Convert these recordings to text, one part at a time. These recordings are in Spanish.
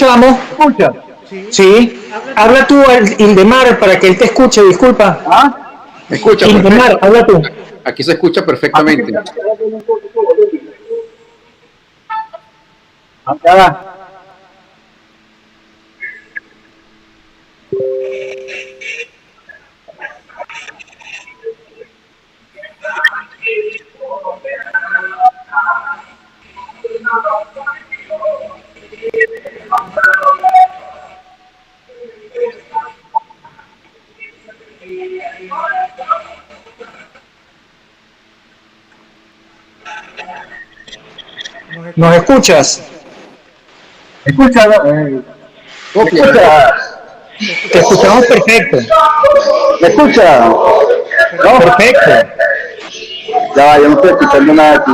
Vamos. ¿Escucha? Sí. Habla tú, Ildemar, para que él te escuche, disculpa. ¿Ah? Escucha, Ildemar, habla tú. aquí se escucha perfectamente. Acá va. ¿Nos escuchas? Escucha, Copia. Te escuchamos perfecto. ¿me escucha? ¿No? Perfecto. Ya va, yo no estoy escuchando nada aquí.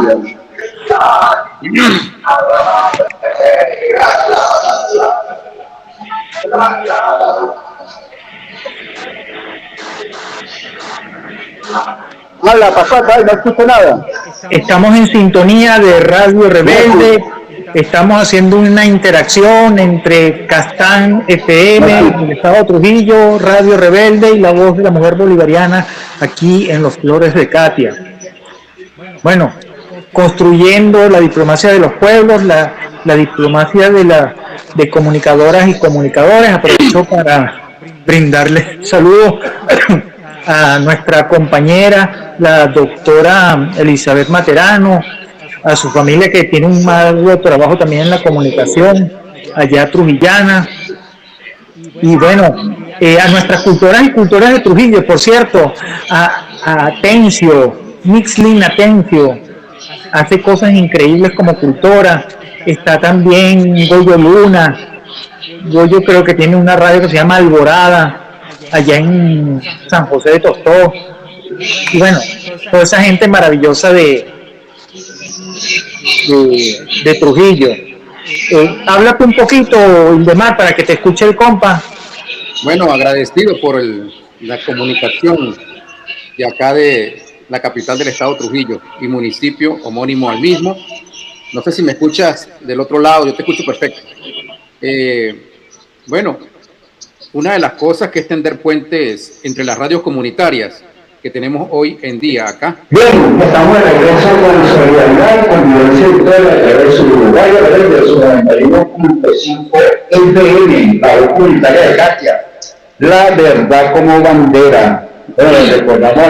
Habla, Pascual, no escucho nada. Estamos en sintonía de Radio Rebelde. Estamos haciendo una interacción entre Castán FM, el Estado Trujillo, Radio Rebelde y la voz de la mujer bolivariana aquí en Los Flores de Catia. Bueno, construyendo la diplomacia de los pueblos, la diplomacia de comunicadoras y comunicadores. Aprovecho para brindarles saludos a nuestra compañera, la doctora Elizabeth Materano, a su familia que tiene un arduo trabajo también en la comunicación, allá trujillana, y bueno, a nuestras cultoras y cultores de Trujillo, por cierto, a Atencio, Mixlin Atencio, hace cosas increíbles como cultora. Está también Goyo Luna. Goyo creo que tiene una radio que se llama Alborada, allá en San José de Tostó. Y bueno, toda esa gente maravillosa de Trujillo. Háblate un poquito, Ildemar, para que te escuche el compa. Bueno, agradecido por la comunicación de acá de la capital del estado Trujillo y municipio homónimo al mismo. No sé si me escuchas del otro lado, yo te escucho perfecto. Bueno, una de las cosas que es tender puentes entre las radios comunitarias que tenemos hoy en día acá. Bien, estamos de regreso con solidaridad, convivencia virtual a través de su Uruguay, a través de su 91.5 FM, la voz comunitaria de Catia. La verdad como bandera. Bueno, recordamos a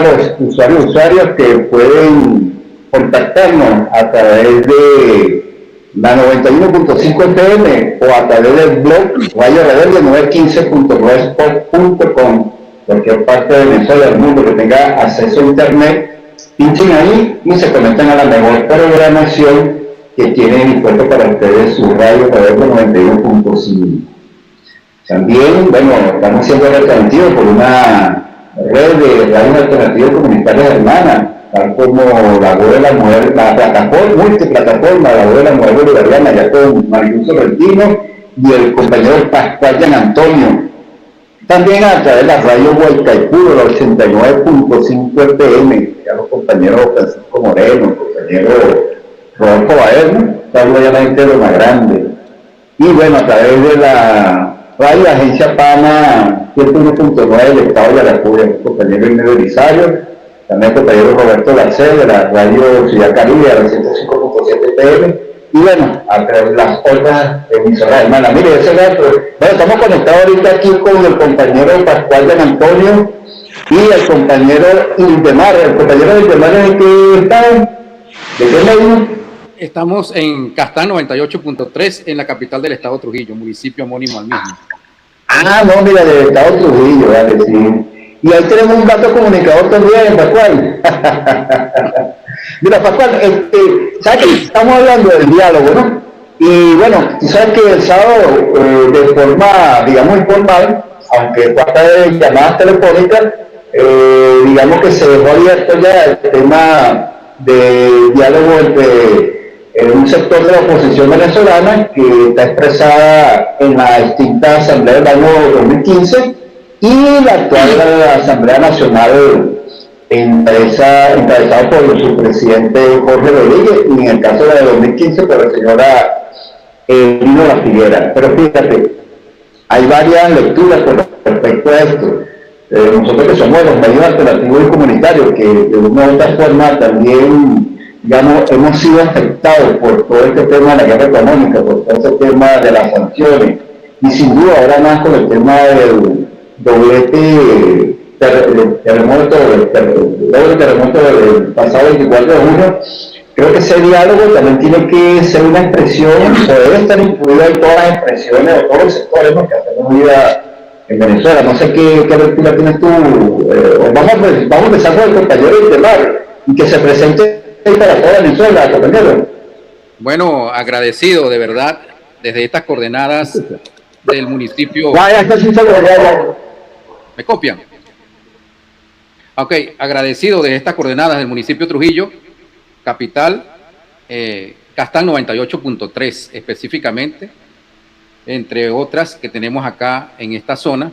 los usuarios que pueden contactarnos a través de la 91.5 FM o a través del blog Radio Rebelde 915.blogspot.com. Cualquier parte de Venezuela del mundo que tenga acceso a internet, pinchen ahí y se conectan a la mejor programación que tiene dispuesto para ustedes su radio Rebelde 91.5. También, bueno, estamos siendo retransmitidos por una red de radios alternativas comunitarias hermanas, tal como la voz de la mujer, la plataforma, multiplataforma, la voz de la mujer bolivariana, ya con Mariluz Sorrentino y el compañero Pascual Gian Antonio. También a través de la radio Guaycaipuro, la 89.5 FM, ya los compañeros Francisco Moreno, el compañero Rodolfo Baerno, saludo ya a la gente de lo más grande. Y bueno, a través de la radio Agencia Pana 101.9 del Estado de Aracura, el compañero Inés Belisario, también el compañero Roberto Garcés de la radio Ciudad Caribe, a la 105.7 FM. Y bueno, a través de las otras emisoras hermanas. Mire, ese gato. Bueno, estamos conectados ahorita aquí con el compañero Pascual Gian Antonio y el compañero Ildemar. El compañero Ildemar es el que está. ¿De qué medio? Estamos en Castán 98.3 en la capital del estado Trujillo, municipio homónimo al mismo. Ah, no, mira, del estado Trujillo, vale, sí. Y ahí tenemos un gato comunicador también, Pascual. Mira, Pascual, ¿sabes que estamos hablando del diálogo, no? Y bueno, tú sabes que el sábado, de forma, digamos, informal, aunque trata de llamadas telefónicas, digamos que se dejó abierto ya el tema de diálogo entre un sector de la oposición venezolana que está expresada en la extinta Asamblea del año 2015 y la actual Asamblea Nacional encabezado por su presidente Jorge Rodríguez, y en el caso de 2015 por la señora Lino La Figuera. Pero fíjate, hay varias lecturas con respecto a esto. Nosotros que somos los medios alternativos y comunitarios, que de una u otra forma también, digamos, hemos sido afectados por todo este tema de la guerra económica, por todo este tema de las sanciones, y sin duda ahora más con el tema del doblete terremoto del pasado 24 de junio. Creo que ese diálogo también tiene que ser una expresión, o debe estar incluida en todas las expresiones de todos los sectores que hacemos vida en Venezuela. No sé qué lectura tienes tú. Vamos a empezar con el compañero Itamar y que se presente para toda Venezuela, compañero. Bueno, agradecido de verdad desde estas coordenadas del municipio. ¿Me copian? Ok, agradecido desde estas coordenadas del municipio Trujillo, capital, Castán 98.3 específicamente, entre otras que tenemos acá en esta zona.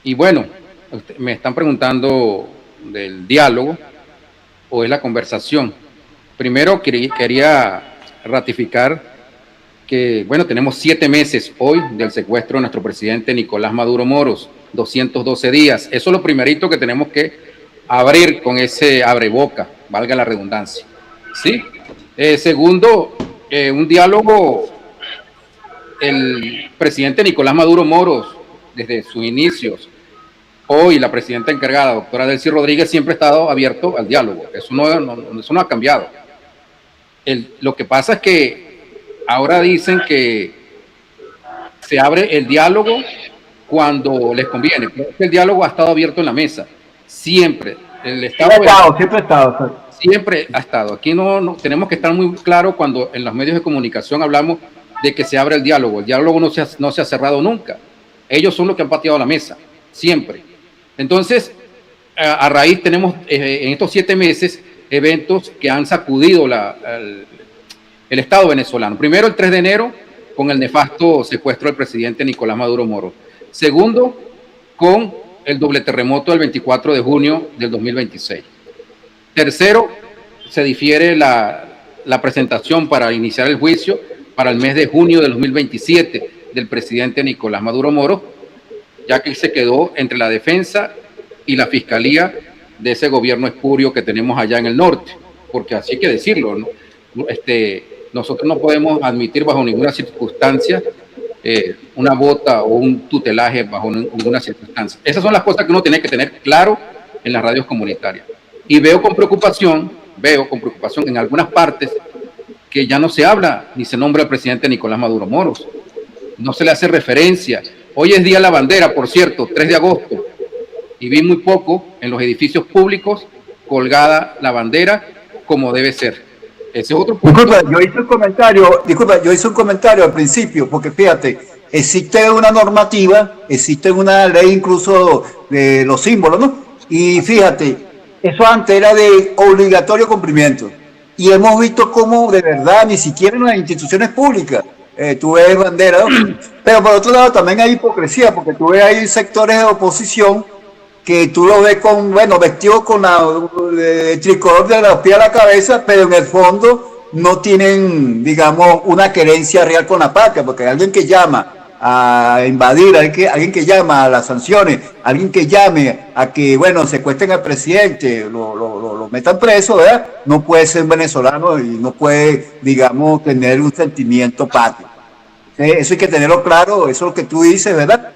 Y bueno, me están preguntando del diálogo o es la conversación. Primero quería ratificar que, bueno, tenemos 7 meses hoy del secuestro de nuestro presidente Nicolás Maduro Moros, 212 días. Eso es lo primerito que tenemos que abrir con ese abreboca, valga la redundancia. ¿Sí? Segundo, un diálogo. El presidente Nicolás Maduro Moros, desde sus inicios, hoy la presidenta encargada, doctora Delcy Rodríguez, siempre ha estado abierto al diálogo. Eso no ha cambiado. Lo que pasa es que ahora dicen que se abre el diálogo cuando les conviene. El diálogo ha estado abierto en la mesa. Siempre. Siempre ha estado. Aquí no tenemos que estar muy claros cuando en los medios de comunicación hablamos de que se abre el diálogo. El diálogo no se ha cerrado nunca. Ellos son los que han pateado la mesa. Siempre. Entonces, a raíz tenemos en estos 7 meses eventos que han sacudido el Estado venezolano. Primero, el 3 de enero, con el nefasto secuestro del presidente Nicolás Maduro Moros. Segundo, con el doble terremoto del 24 de junio del 2026. Tercero, se difiere la presentación para iniciar el juicio para el mes de junio del 2027 del presidente Nicolás Maduro Moros, ya que se quedó entre la defensa y la fiscalía de ese gobierno espurio que tenemos allá en el norte, porque así hay que decirlo, ¿no? Nosotros no podemos admitir bajo ninguna circunstancia una bota o un tutelaje bajo ninguna circunstancia. Esas son las cosas que uno tiene que tener claro en las radios comunitarias. Y veo con preocupación en algunas partes que ya no se habla ni se nombra al presidente Nicolás Maduro Moros. No se le hace referencia. Hoy es Día de la Bandera, por cierto, 3 de agosto, y vi muy poco en los edificios públicos colgada la bandera como debe ser. Ese es otro punto. Disculpa, yo hice un comentario al principio, porque fíjate, existe una normativa, existe una ley incluso de los símbolos, ¿no? Y fíjate, eso antes era de obligatorio cumplimiento. Y hemos visto cómo de verdad, ni siquiera en las instituciones públicas, tú ves banderas, ¿no? Pero por otro lado también hay hipocresía, porque tú ves ahí sectores de oposición que tú lo ves vestidos con el tricolor de los pies a la cabeza, pero en el fondo no tienen, digamos, una querencia real con la patria, porque alguien que llama a invadir, alguien que llama a las sanciones, alguien que llame a que, secuestren al presidente, lo metan preso, ¿verdad? No puede ser venezolano y no puede, digamos, tener un sentimiento patrio. Eso hay que tenerlo claro, eso es lo que tú dices, ¿verdad?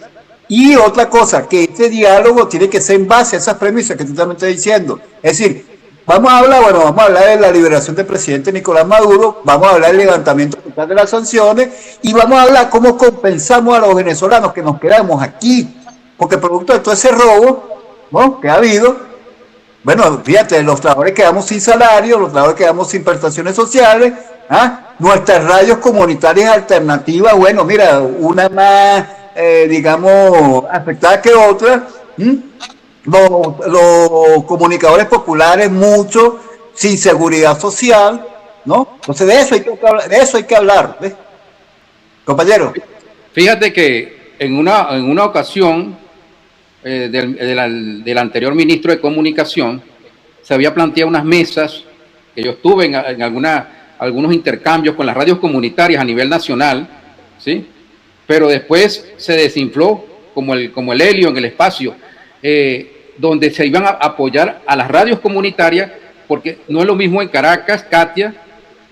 Y otra cosa, que este diálogo tiene que ser en base a esas premisas que tú también estás diciendo. Es decir, vamos a hablar de la liberación del presidente Nicolás Maduro, vamos a hablar del levantamiento total de las sanciones y vamos a hablar cómo compensamos a los venezolanos que nos quedamos aquí. Porque producto de todo ese robo, ¿no?, que ha habido, fíjate, los trabajadores quedamos sin salario, los trabajadores quedamos sin prestaciones sociales, nuestras radios comunitarias alternativas, una más digamos, afectada que otra. Los comunicadores populares, muchos sin seguridad social, ¿no? Entonces de eso hay que hablar, ¿ves? Compañero. Fíjate que en una ocasión del anterior ministro de Comunicación se había planteado unas mesas que yo estuve en alguna algunos intercambios con las radios comunitarias a nivel nacional, ¿sí? Pero después se desinfló como el helio en el espacio, donde se iban a apoyar a las radios comunitarias, porque no es lo mismo en Caracas, Katia,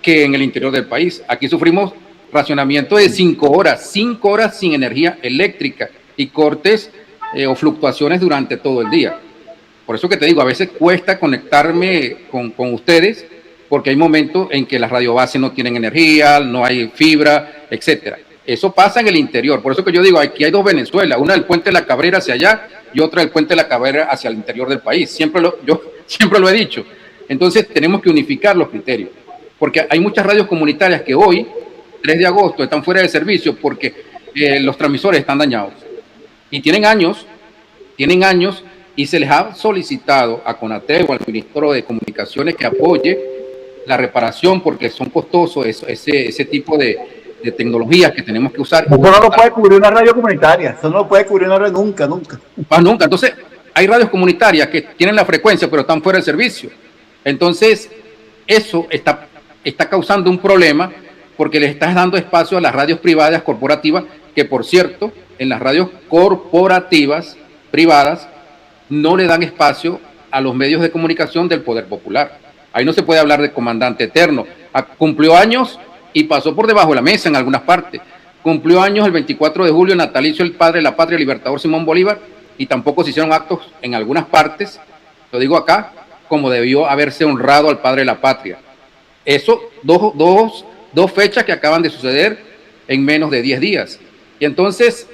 que en el interior del país. Aquí sufrimos racionamiento de 5 horas sin energía eléctrica y cortes o fluctuaciones durante todo el día. Por eso que te digo, a veces cuesta conectarme con ustedes, porque hay momentos en que las radiobases no tienen energía, no hay fibra, etcétera. Eso pasa en el interior. Por eso que yo digo, aquí hay 2 Venezuelas, una del Puente de la Cabrera hacia allá y otra del Puente de la Cabrera hacia el interior del país. Yo siempre lo he dicho. Entonces tenemos que unificar los criterios, porque hay muchas radios comunitarias que hoy, 3 de agosto, están fuera de servicio porque los transmisores están dañados. Y tienen años, y se les ha solicitado a CONATEL o al Ministro de Comunicaciones que apoye la reparación, porque son costosos ese tipo de tecnologías que tenemos que usar. Eso no lo puede cubrir una radio comunitaria, eso no lo puede cubrir una radio nunca. Nunca. Entonces, hay radios comunitarias que tienen la frecuencia, pero están fuera de servicio. Entonces, eso está causando un problema, porque le estás dando espacio a las radios privadas, corporativas, que por cierto, en las radios corporativas, privadas, no le dan espacio a los medios de comunicación del poder popular. Ahí no se puede hablar de comandante eterno. Cumplió años y pasó por debajo de la mesa en algunas partes. Cumplió años el 24 de julio, natalicio del padre de la patria, Libertador Simón Bolívar, y tampoco se hicieron actos en algunas partes, lo digo acá, como debió haberse honrado al padre de la patria. Eso, dos fechas que acaban de suceder en menos de 10 días. Y entonces,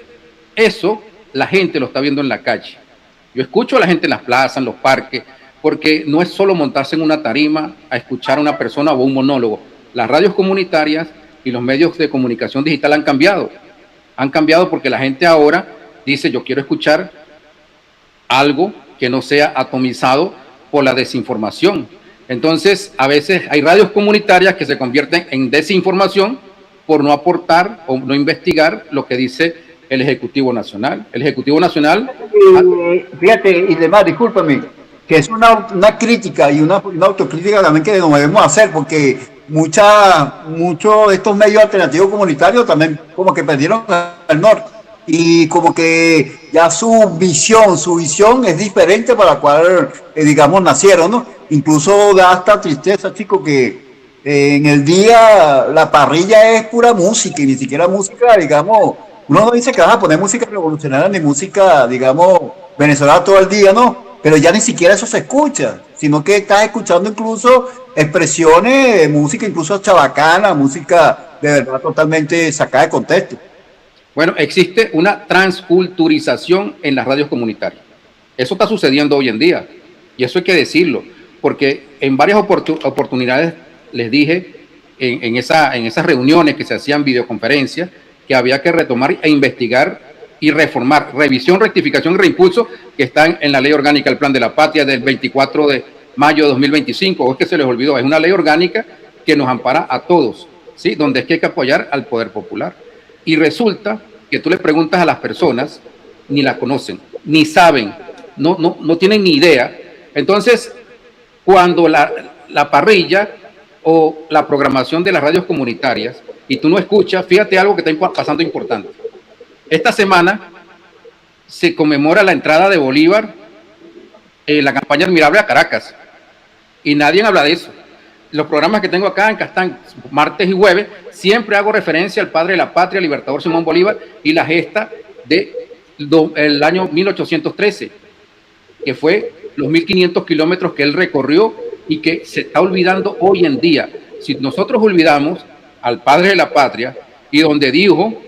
eso la gente lo está viendo en la calle. Yo escucho a la gente en las plazas, en los parques, porque no es solo montarse en una tarima a escuchar a una persona o un monólogo. Las radios comunitarias y los medios de comunicación digital han cambiado. Han cambiado porque la gente ahora dice, yo quiero escuchar algo que no sea atomizado por la desinformación. Entonces, a veces hay radios comunitarias que se convierten en desinformación por no aportar o no investigar lo que dice el Ejecutivo Nacional. El Ejecutivo Nacional... Fíjate, y demás, discúlpame, que es una crítica y una autocrítica también que nos debemos hacer, porque muchos de estos medios alternativos comunitarios también como que perdieron el norte, y como que ya su visión es diferente para la cual, digamos, nacieron, ¿no? Incluso da hasta tristeza, chicos, que en el día la parrilla es pura música, y ni siquiera música, digamos, uno no dice que vas a poner música revolucionaria ni música, digamos, venezolana todo el día, ¿no? Pero ya ni siquiera eso se escucha, sino que estás escuchando incluso expresiones, música incluso chabacana, música de verdad totalmente sacada de contexto. Bueno, existe una transculturización en las radios comunitarias. Eso está sucediendo hoy en día, y eso hay que decirlo, porque en varias oportunidades les dije en esas reuniones que se hacían videoconferencias, que había que retomar e investigar y reformar, revisión, rectificación y reimpulso, que están en la Ley Orgánica del Plan de la Patria del 24 de mayo de 2025, o es que se les olvidó, es una ley orgánica que nos ampara a todos, ¿sí? Donde es que hay que apoyar al poder popular. Y resulta que tú le preguntas a las personas, ni la conocen, ni saben, no tienen ni idea. Entonces, cuando la parrilla o la programación de las radios comunitarias, y tú no escuchas, fíjate algo que está pasando importante. Esta semana se conmemora la entrada de Bolívar en la campaña admirable a Caracas, y nadie habla de eso. Los programas que tengo acá en Castán, martes y jueves, siempre hago referencia al padre de la patria, Libertador Simón Bolívar, y la gesta del año 1813, que fue los 1500 kilómetros que él recorrió y que se está olvidando hoy en día. Si nosotros olvidamos al padre de la patria, y donde dijo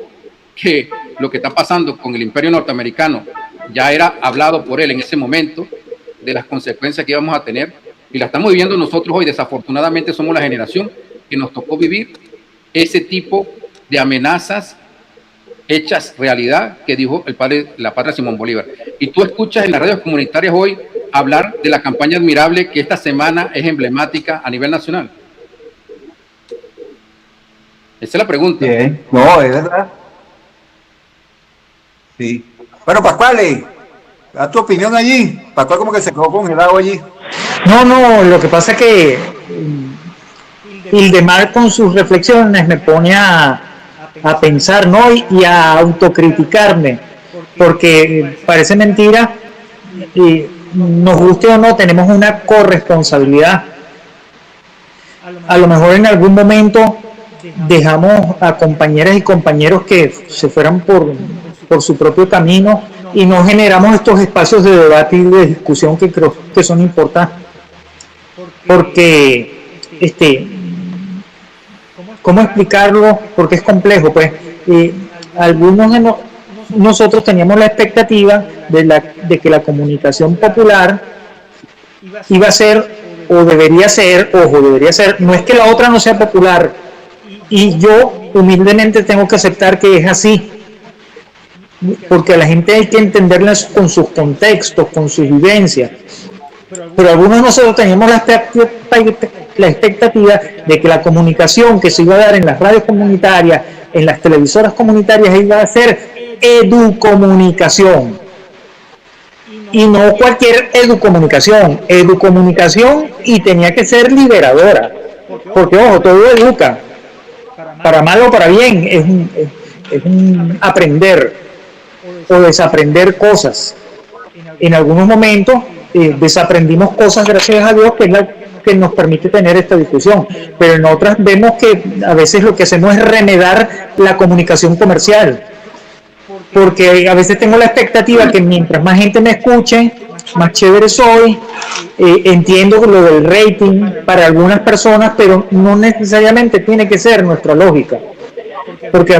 que lo que está pasando con el imperio norteamericano ya era hablado por él en ese momento, de las consecuencias que íbamos a tener, y la estamos viviendo nosotros hoy. Desafortunadamente somos la generación que nos tocó vivir ese tipo de amenazas hechas realidad que dijo el padre de la patria, Simón Bolívar. Y tú escuchas en las radios comunitarias hoy hablar de la campaña admirable que esta semana es emblemática a nivel nacional. Esa es la pregunta. Bien. No, es verdad. Sí. Bueno, Pascual, da tu opinión allí. Pascual como que se quedó congelado allí. No, lo que pasa es que Ildemar con sus reflexiones me pone a pensar, ¿no? Y a autocriticarme, porque parece mentira, y nos guste o no, tenemos una corresponsabilidad. A lo mejor en algún momento dejamos a compañeras y compañeros que se fueran por su propio camino y no generamos estos espacios de debate y de discusión que creo que son importantes, porque ¿cómo explicarlo? Porque es complejo, pues. Algunos de nosotros teníamos la expectativa de que la comunicación popular iba a ser, o debería ser, no es que la otra no sea popular, y yo humildemente tengo que aceptar que es así, porque a la gente hay que entenderla con sus contextos, con sus vivencias. Pero algunos de nosotros teníamos la expectativa de que la comunicación que se iba a dar en las radios comunitarias, en las televisoras comunitarias, iba a ser educomunicación. Y no cualquier educomunicación y tenía que ser liberadora. Porque, ojo, todo educa, para mal o para bien, es un aprender o desaprender cosas. En algunos momentos desaprendimos cosas, gracias a Dios, que es la que nos permite tener esta discusión, pero en otras vemos que a veces lo que hacemos es remedar la comunicación comercial, porque a veces tengo la expectativa que mientras más gente me escuche, más chévere soy. Entiendo lo del rating para algunas personas, pero no necesariamente tiene que ser nuestra lógica. Porque,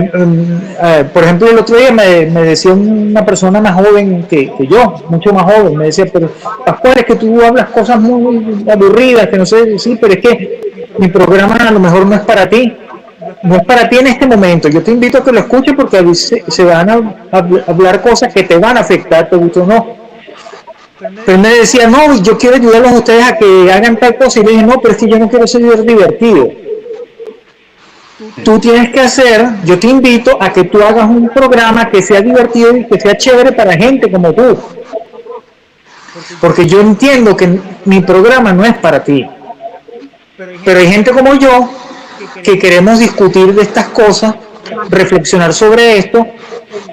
por ejemplo, el otro día me decía una persona más joven que yo, mucho más joven, me decía, pero Pascual, es que tú hablas cosas muy aburridas, que no sé, sí, pero es que mi programa a lo mejor no es para ti. No es para ti en este momento. Yo te invito a que lo escuches porque a veces se van a hablar cosas que te van a afectar, te gusta o no. Pero él me decía, no, yo quiero ayudarlos a ustedes a que hagan tal cosa, y le dije, no, pero es que yo no quiero ser divertido. Tú tienes que hacer, yo te invito a que tú hagas un programa que sea divertido y que sea chévere para gente como tú. Porque yo entiendo que mi programa no es para ti. Pero hay gente como yo que queremos discutir de estas cosas, reflexionar sobre esto,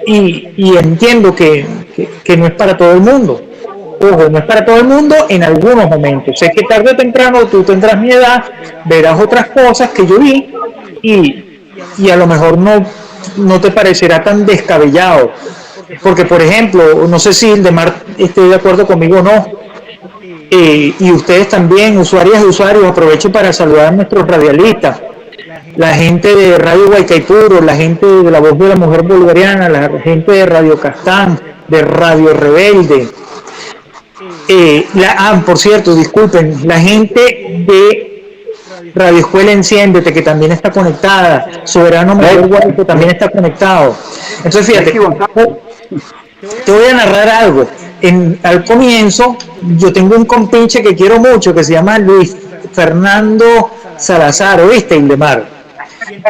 y entiendo que no es para todo el mundo. Ojo, no es para todo el mundo en algunos momentos. Sé que tarde o temprano tú tendrás mi edad, verás otras cosas que yo vi, y a lo mejor no te parecerá tan descabellado. Porque, por ejemplo, no sé si Ildemar esté de acuerdo conmigo o no, y ustedes también, usuarias y usuarios, aprovecho para saludar a nuestros radialistas, la gente de Radio Guaycaipuro, la gente de La Voz de la Mujer Bolivariana, la gente de Radio Castán, de Radio Rebelde, por cierto, disculpen, la gente de Radio Escuela Enciéndete, que también está conectada, Soberano Mayor Guay, que también está conectado. Entonces, fíjate, te voy a narrar algo. Al comienzo, yo tengo un compinche que quiero mucho, que se llama Luis Fernando Salazar, ¿oíste, Ildemar?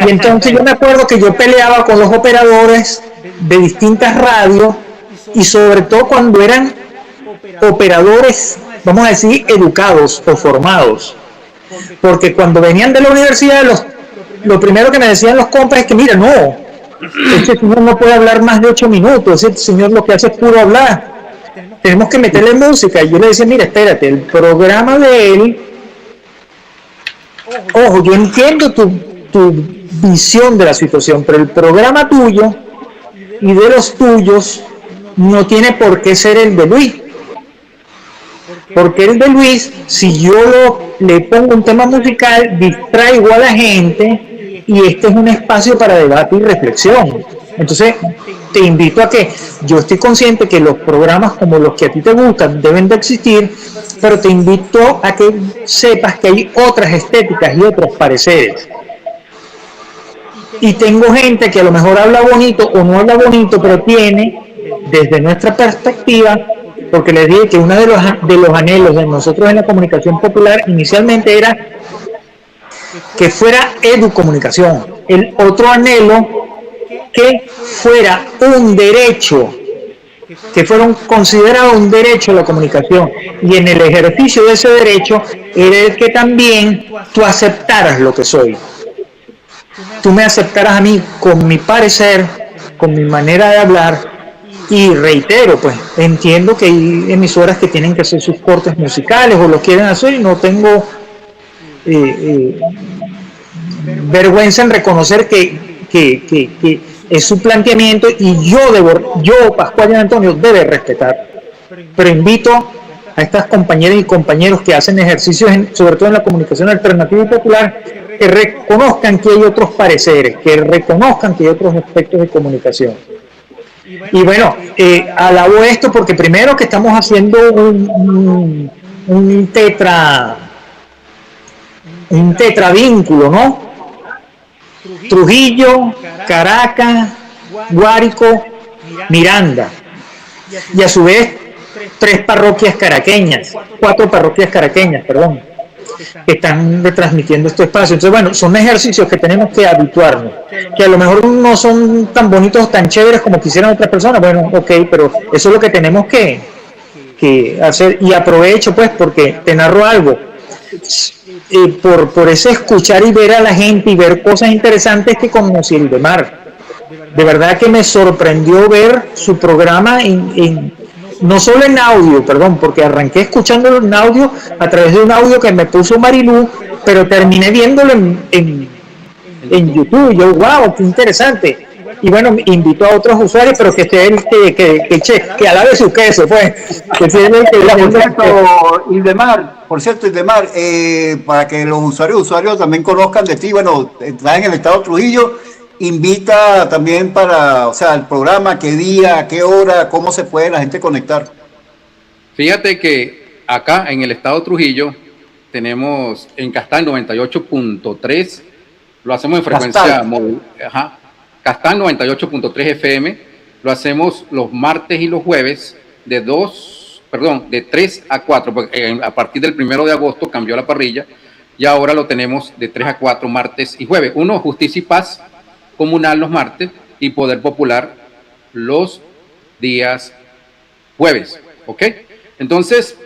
Y entonces yo me acuerdo que yo peleaba con los operadores de distintas radios, y sobre todo cuando eran operadores, vamos a decir, educados o formados. Porque cuando venían de la universidad, lo primero que me decían los compas es que, mira, no, este señor no puede hablar más de 8 minutos, ese señor lo que hace es puro hablar, tenemos que meterle música. Y yo le decía, mira, espérate, el programa de él, ojo, yo entiendo tu visión de la situación, pero el programa tuyo y de los tuyos no tiene por qué ser el de Luis. Porque el de Luis, si yo le pongo un tema musical, distraigo a la gente, y este es un espacio para debate y reflexión. Entonces, te invito a que, yo estoy consciente que los programas como los que a ti te gustan deben de existir, pero te invito a que sepas que hay otras estéticas y otros pareceres. Y tengo gente que a lo mejor habla bonito o no habla bonito, pero tiene, desde nuestra perspectiva, porque les dije que uno de los anhelos de nosotros en la comunicación popular inicialmente era que fuera educomunicación. El otro anhelo, que fuera un derecho que fueron considerados un derecho a la comunicación. Y en el ejercicio de ese derecho era el que también tú aceptaras lo que soy. Tú me aceptaras a mí con mi parecer, con mi manera de hablar. Y reitero, pues entiendo que hay emisoras que tienen que hacer sus cortes musicales o lo quieren hacer y no tengo vergüenza en reconocer que es su planteamiento y yo, Pascual y Antonio, debe respetar. Pero invito a estas compañeras y compañeros que hacen ejercicios, sobre todo en la comunicación alternativa y popular, que reconozcan que hay otros pareceres, que reconozcan que hay otros aspectos de comunicación. Y bueno, alabo esto porque primero que estamos haciendo un tetravínculo, ¿no? Trujillo, Caracas, Guárico, Miranda. Y a su vez, 4 parroquias caraqueñas, que están retransmitiendo este espacio. Entonces, bueno, son ejercicios que tenemos que habituarnos, que a lo mejor no son tan bonitos, tan chéveres como quisieran otras personas. Bueno, ok, pero eso es lo que tenemos que hacer. Y aprovecho, pues, porque te narro algo. Por ese escuchar y ver a la gente y ver cosas interesantes que conocí el de Mar. De verdad que me sorprendió ver su programa no solo en audio, porque arranqué escuchándolo en audio a través de un audio que me puso Marilú, pero terminé viéndolo en YouTube. Yo, wow, qué interesante. Y bueno, invito a otros usuarios, pero que esté el que alabe su queso, pues. Que sea el Por cierto, Ildemar, para que los usuarios también conozcan de ti, bueno, estás en el estado Trujillo, invita también para, o sea, el programa, qué día, qué hora, cómo se puede la gente conectar. Fíjate que acá en el estado Trujillo tenemos en Castán 98.3, lo hacemos en frecuencia móvil, Castán 98.3 FM, lo hacemos los martes y los jueves de 3 a 4, porque a partir del 1 de agosto cambió la parrilla y ahora lo tenemos de 3 a 4 martes y jueves. Uno, Justicia y Paz Comunal los martes y Poder Popular los días jueves, ¿ok? Entonces,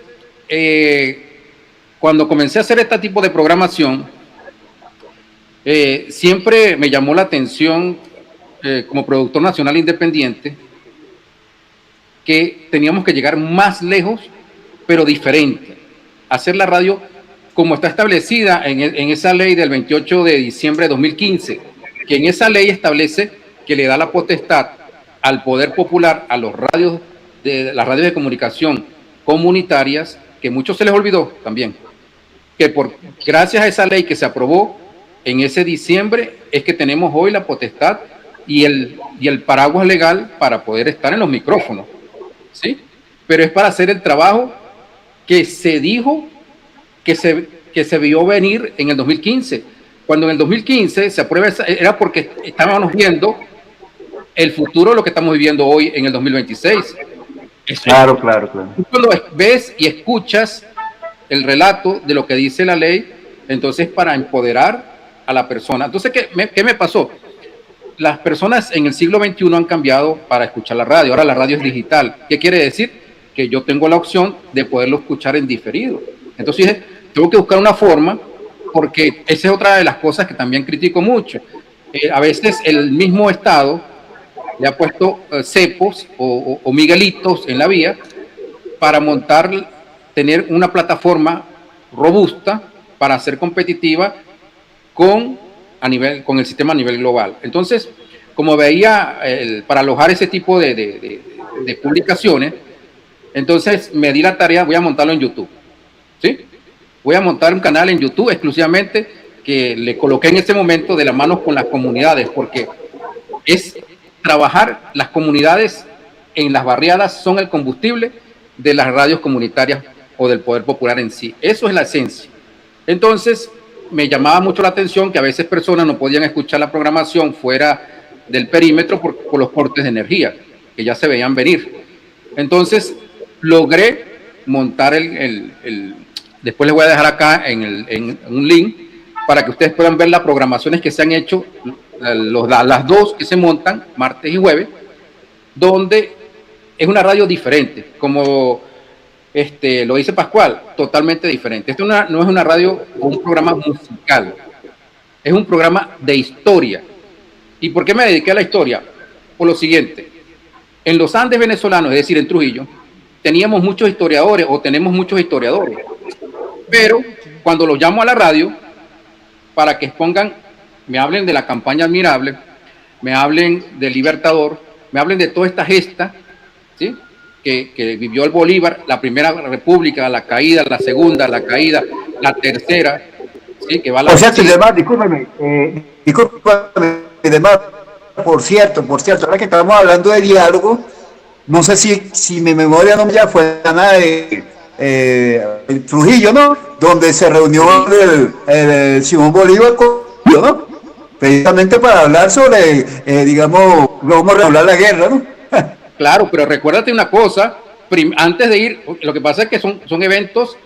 cuando comencé a hacer este tipo de programación, siempre me llamó la atención como productor nacional independiente que teníamos que llegar más lejos, pero diferente. Hacer la radio como está establecida en esa ley del 28 de diciembre de 2015, que en esa ley establece que le da la potestad al Poder Popular, a las radios de comunicación comunitarias, que muchos se les olvidó también, que gracias a esa ley que se aprobó en ese diciembre, es que tenemos hoy la potestad y el paraguas legal para poder estar en los micrófonos, ¿sí? Pero es para hacer el trabajo que se dijo que se vio venir en el 2015. Cuando en el 2015 se aprueba era porque estábamos viendo el futuro de lo que estamos viviendo hoy en el 2026. Claro. Cuando ves y escuchas el relato de lo que dice la ley, entonces para empoderar a la persona. Entonces, ¿qué me pasó? Las personas en el siglo XXI han cambiado para escuchar la radio. Ahora la radio es digital. ¿Qué quiere decir? Que yo tengo la opción de poderlo escuchar en diferido. Entonces, tengo que buscar una forma, porque esa es otra de las cosas que también critico mucho. A veces el mismo Estado le ha puesto cepos o miguelitos en la vía para tener una plataforma robusta para ser competitiva con el sistema a nivel global. Entonces, como veía, para alojar ese tipo de publicaciones, entonces me di la tarea, voy a montarlo en YouTube, ¿sí? Voy a montar un canal en YouTube exclusivamente que le coloqué en este momento de la mano con las comunidades, porque es trabajar las comunidades en las barriadas, son el combustible de las radios comunitarias o del Poder Popular en sí. Eso es la esencia. Entonces, me llamaba mucho la atención que a veces personas no podían escuchar la programación fuera del perímetro por los cortes de energía, que ya se veían venir. Entonces, logré montar después les voy a dejar acá en un link para que ustedes puedan ver las programaciones que se han hecho, las dos que se montan, martes y jueves, donde es una radio diferente, como lo dice Pascual, totalmente diferente. Esto no es una radio o un programa musical, es un programa de historia. ¿Y por qué me dediqué a la historia? Por lo siguiente, en los Andes venezolanos, es decir, en Trujillo, teníamos muchos historiadores o tenemos muchos historiadores, pero cuando los llamo a la radio para que expongan, me hablen de la campaña admirable, me hablen del Libertador, me hablen de toda esta gesta, ¿sí?, que vivió el Bolívar, la primera república, la caída, la segunda, la caída, la tercera, ¿sí?, que va a la... O sea, demás, discúlpame, demás, por cierto, ahora que estamos hablando de diálogo, no sé si mi memoria no me ya fue nada de Trujillo, ¿no? Donde se reunió el Simón Bolívar con, ¿no? Precisamente para hablar sobre, digamos, cómo regular la guerra, ¿no? Claro, pero recuérdate una cosa, antes de ir, lo que pasa es que son eventos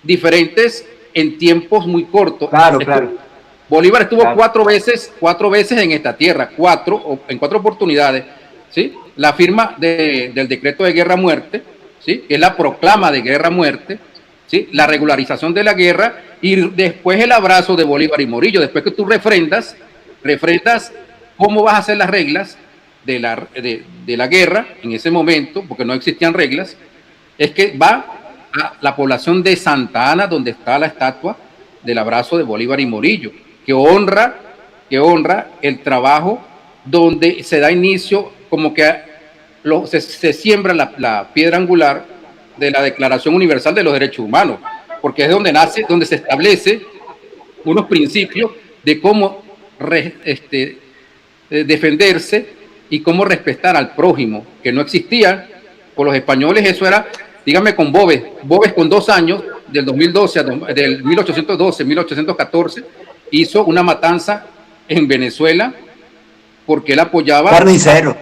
diferentes en tiempos muy cortos. Claro. Bolívar estuvo cuatro veces en esta tierra, en cuatro oportunidades, ¿sí? La firma del decreto de guerra-muerte, ¿sí?, que es la proclama de guerra-muerte, ¿sí?, la regularización de la guerra y después el abrazo de Bolívar y Morillo. Después que tú refrendas cómo vas a hacer las reglas de la guerra en ese momento, porque no existían reglas, es que va a la población de Santa Ana, donde está la estatua del abrazo de Bolívar y Morillo, que honra el trabajo donde se da inicio, como que se siembra la piedra angular de la Declaración Universal de los Derechos Humanos, porque es donde nace, donde se establece unos principios de cómo defenderse y cómo respetar al prójimo, que no existía por los españoles. Eso era, dígame, con Boves con 2 años, del 2012, del 1812, 1814, hizo una matanza en Venezuela porque él apoyaba... Carnicero.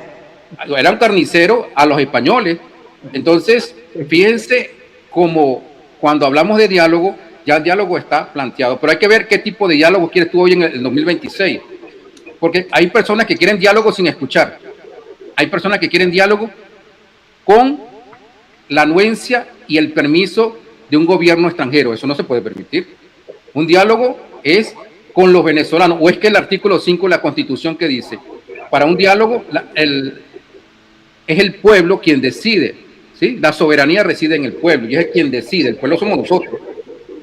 Era un carnicero a los españoles. Entonces, fíjense cómo cuando hablamos de diálogo, ya el diálogo está planteado, pero hay que ver qué tipo de diálogo quieres tú hoy en el 2026, porque hay personas que quieren diálogo sin escuchar, hay personas que quieren diálogo con la anuencia y el permiso de un gobierno extranjero. Eso no se puede permitir. Un diálogo es con los venezolanos, o es que el artículo 5 de la Constitución que dice, para un diálogo es el pueblo quien decide, ¿sí? La soberanía reside en el pueblo y es quien decide, el pueblo somos nosotros.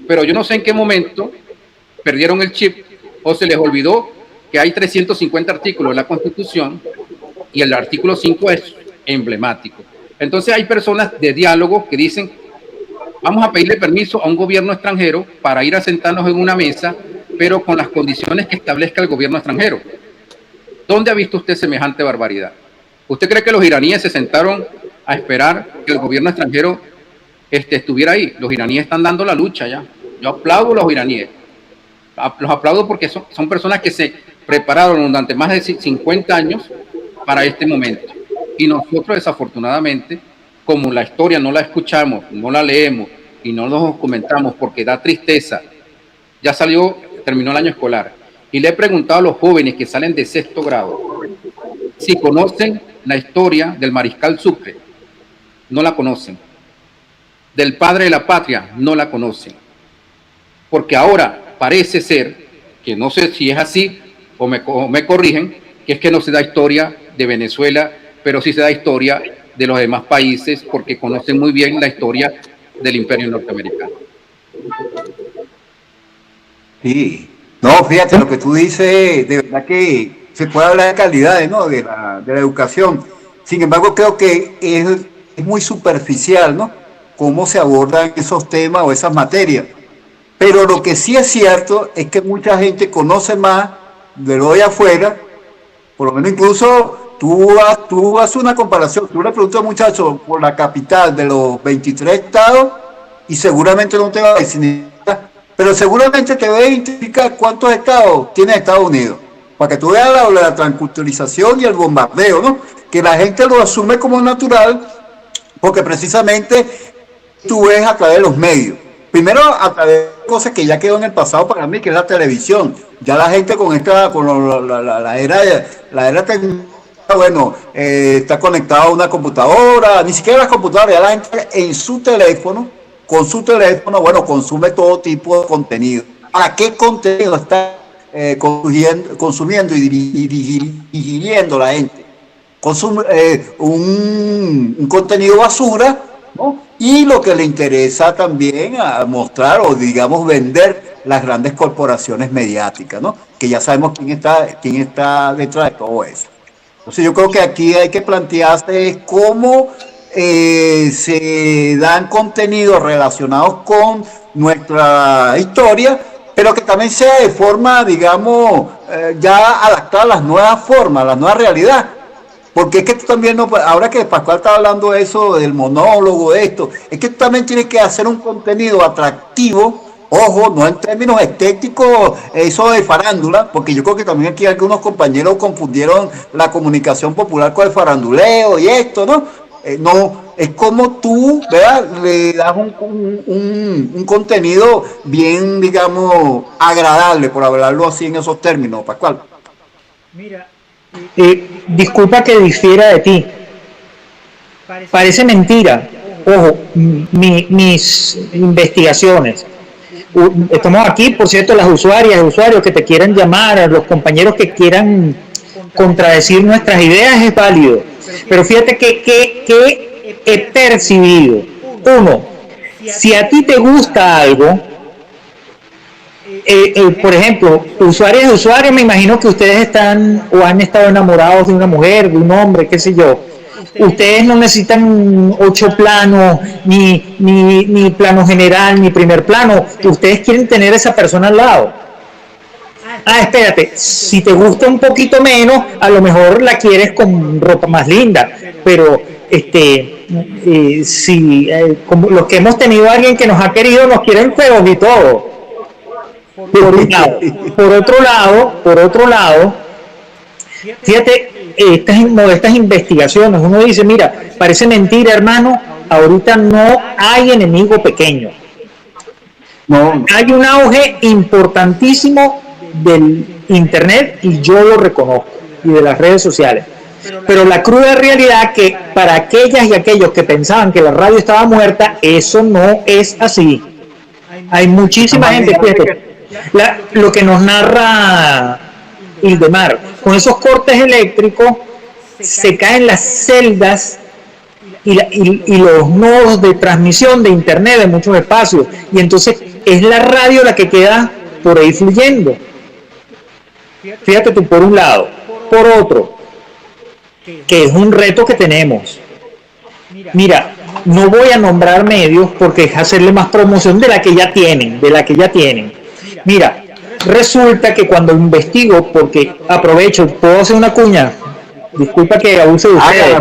Pero yo no sé en qué momento perdieron el chip o se les olvidó que hay 350 artículos de la Constitución y el artículo 5 es emblemático. Entonces hay personas de diálogo que dicen, vamos a pedirle permiso a un gobierno extranjero para ir a sentarnos en una mesa, pero con las condiciones que establezca el gobierno extranjero. ¿Dónde ha visto usted semejante barbaridad? ¿Usted cree que los iraníes se sentaron a esperar que el gobierno extranjero estuviera ahí? Los iraníes están dando la lucha ya. Yo aplaudo a los iraníes. Los aplaudo porque son personas que se prepararon durante más de 50 años para este momento. Y nosotros, desafortunadamente, como la historia no la escuchamos, no la leemos y no nos comentamos porque da tristeza, ya terminó el año escolar, y le he preguntado a los jóvenes que salen de 6º grado si conocen la historia del Mariscal Sucre. No la conocen. Del padre de la patria, no la conocen. Porque ahora parece ser, que no sé si es así o me corrigen, que es que no se da historia de Venezuela, pero sí se da historia de los demás países porque conocen muy bien la historia del Imperio norteamericano. Sí. No, fíjate, lo que tú dices, de verdad que se puede hablar de calidades, ¿no? De la educación. Sin embargo, creo que es muy superficial, ¿no? Cómo se abordan esos temas o esas materias. Pero lo que sí es cierto es que mucha gente conoce más de lo de afuera, por lo menos incluso tú haces una comparación, tú le preguntas a un muchacho por la capital de los 23 estados y seguramente no te va a decir nada, pero seguramente te va a identificar cuántos estados tiene Estados Unidos, para que tú veas la transculturización y el bombardeo, ¿no? Que la gente lo asume como natural, porque precisamente tú ves a través de los medios. Primero, a través de cosas que ya quedó en el pasado para mí, que es la televisión. Ya la gente con la era bueno, está conectado a una computadora, ni siquiera las computadoras, ya la gente en su teléfono, con su teléfono, bueno, consume todo tipo de contenido. ¿Para qué contenido está consumiendo y digiriendo la gente? Consume un contenido basura, ¿no? Y lo que le interesa también a mostrar o digamos vender las grandes corporaciones mediáticas, ¿no? Que ya sabemos quién está detrás de todo eso. Entonces yo creo que aquí hay que plantearse cómo se dan contenidos relacionados con nuestra historia, pero que también sea de forma, digamos, ya adaptada a las nuevas formas, a la nueva realidad. Porque es que tú también, no, ahora que Pascual está hablando de eso, del monólogo, de esto, es que tú también tienes que hacer un contenido atractivo, ojo, no en términos estéticos, eso de farándula, porque yo creo que también aquí algunos compañeros confundieron la comunicación popular con el faranduleo y esto, ¿no? No, es como tú, ¿verdad? Le das un contenido bien, digamos, agradable, por hablarlo así en esos términos, Pascual. Mira. Disculpa que difiera de ti. Parece mentira. Ojo, mis investigaciones. Estamos aquí, por cierto, las usuarias y usuarios que te quieran llamar, a los compañeros que quieran contradecir nuestras ideas, es válido. Pero fíjate que he percibido. Uno, si a ti te gusta algo, por ejemplo, usuarios y usuarios, me imagino que ustedes están o han estado enamorados de una mujer, de un hombre, qué sé yo. Ustedes no necesitan 8 planos, ni plano general, ni primer plano. Ustedes quieren tener a esa persona al lado. Espérate, si te gusta un poquito menos, a lo mejor la quieres con ropa más linda, pero como los que hemos tenido a alguien que nos ha querido, nos quieren feos y todo. Por un lado. Por otro lado, fíjate, estas modestas investigaciones, uno dice, mira, parece mentira, hermano, ahorita no hay enemigo pequeño. No. Hay un auge importantísimo del internet y yo lo reconozco, y de las redes sociales. Pero la cruda realidad que para aquellas y aquellos que pensaban que la radio estaba muerta, eso no es así. Hay muchísima gente, fíjate. Lo que nos narra Ildemar, con esos cortes eléctricos se caen las celdas y los nodos de transmisión de internet de muchos espacios, y entonces es la radio la que queda por ahí fluyendo. Fíjate tú, por un lado. Por otro, que es un reto que tenemos. Mira, no voy a nombrar medios porque es hacerle más promoción de la que ya tienen. Mira, resulta que cuando investigo, porque aprovecho, puedo hacer una cuña, disculpa que abuse de ustedes,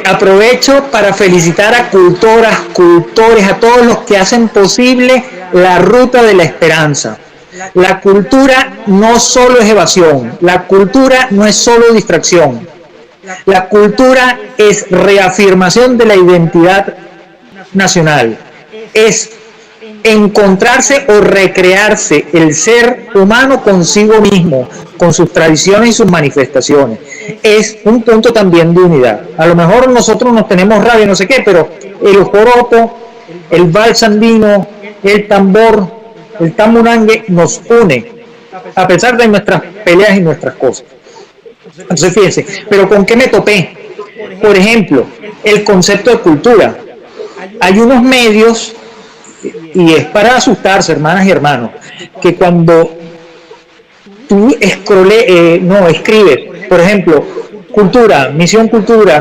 aprovecho para felicitar a cultores, a todos los que hacen posible la ruta de la esperanza. La cultura no solo es evasión, la cultura no es solo distracción, la cultura es reafirmación de la identidad nacional, es encontrarse o recrearse el ser humano consigo mismo, con sus tradiciones y sus manifestaciones. Es un punto también de unidad. A lo mejor nosotros nos tenemos rabia, no sé qué, pero el joropo, el vals andino, el tambor, el tamurangue nos une, a pesar de nuestras peleas y nuestras cosas. Entonces fíjense, pero ¿con qué me topé? Por ejemplo, el concepto de cultura. Hay unos medios, y es para asustarse, hermanas y hermanos, que cuando tú escribes, por ejemplo, cultura, misión cultura,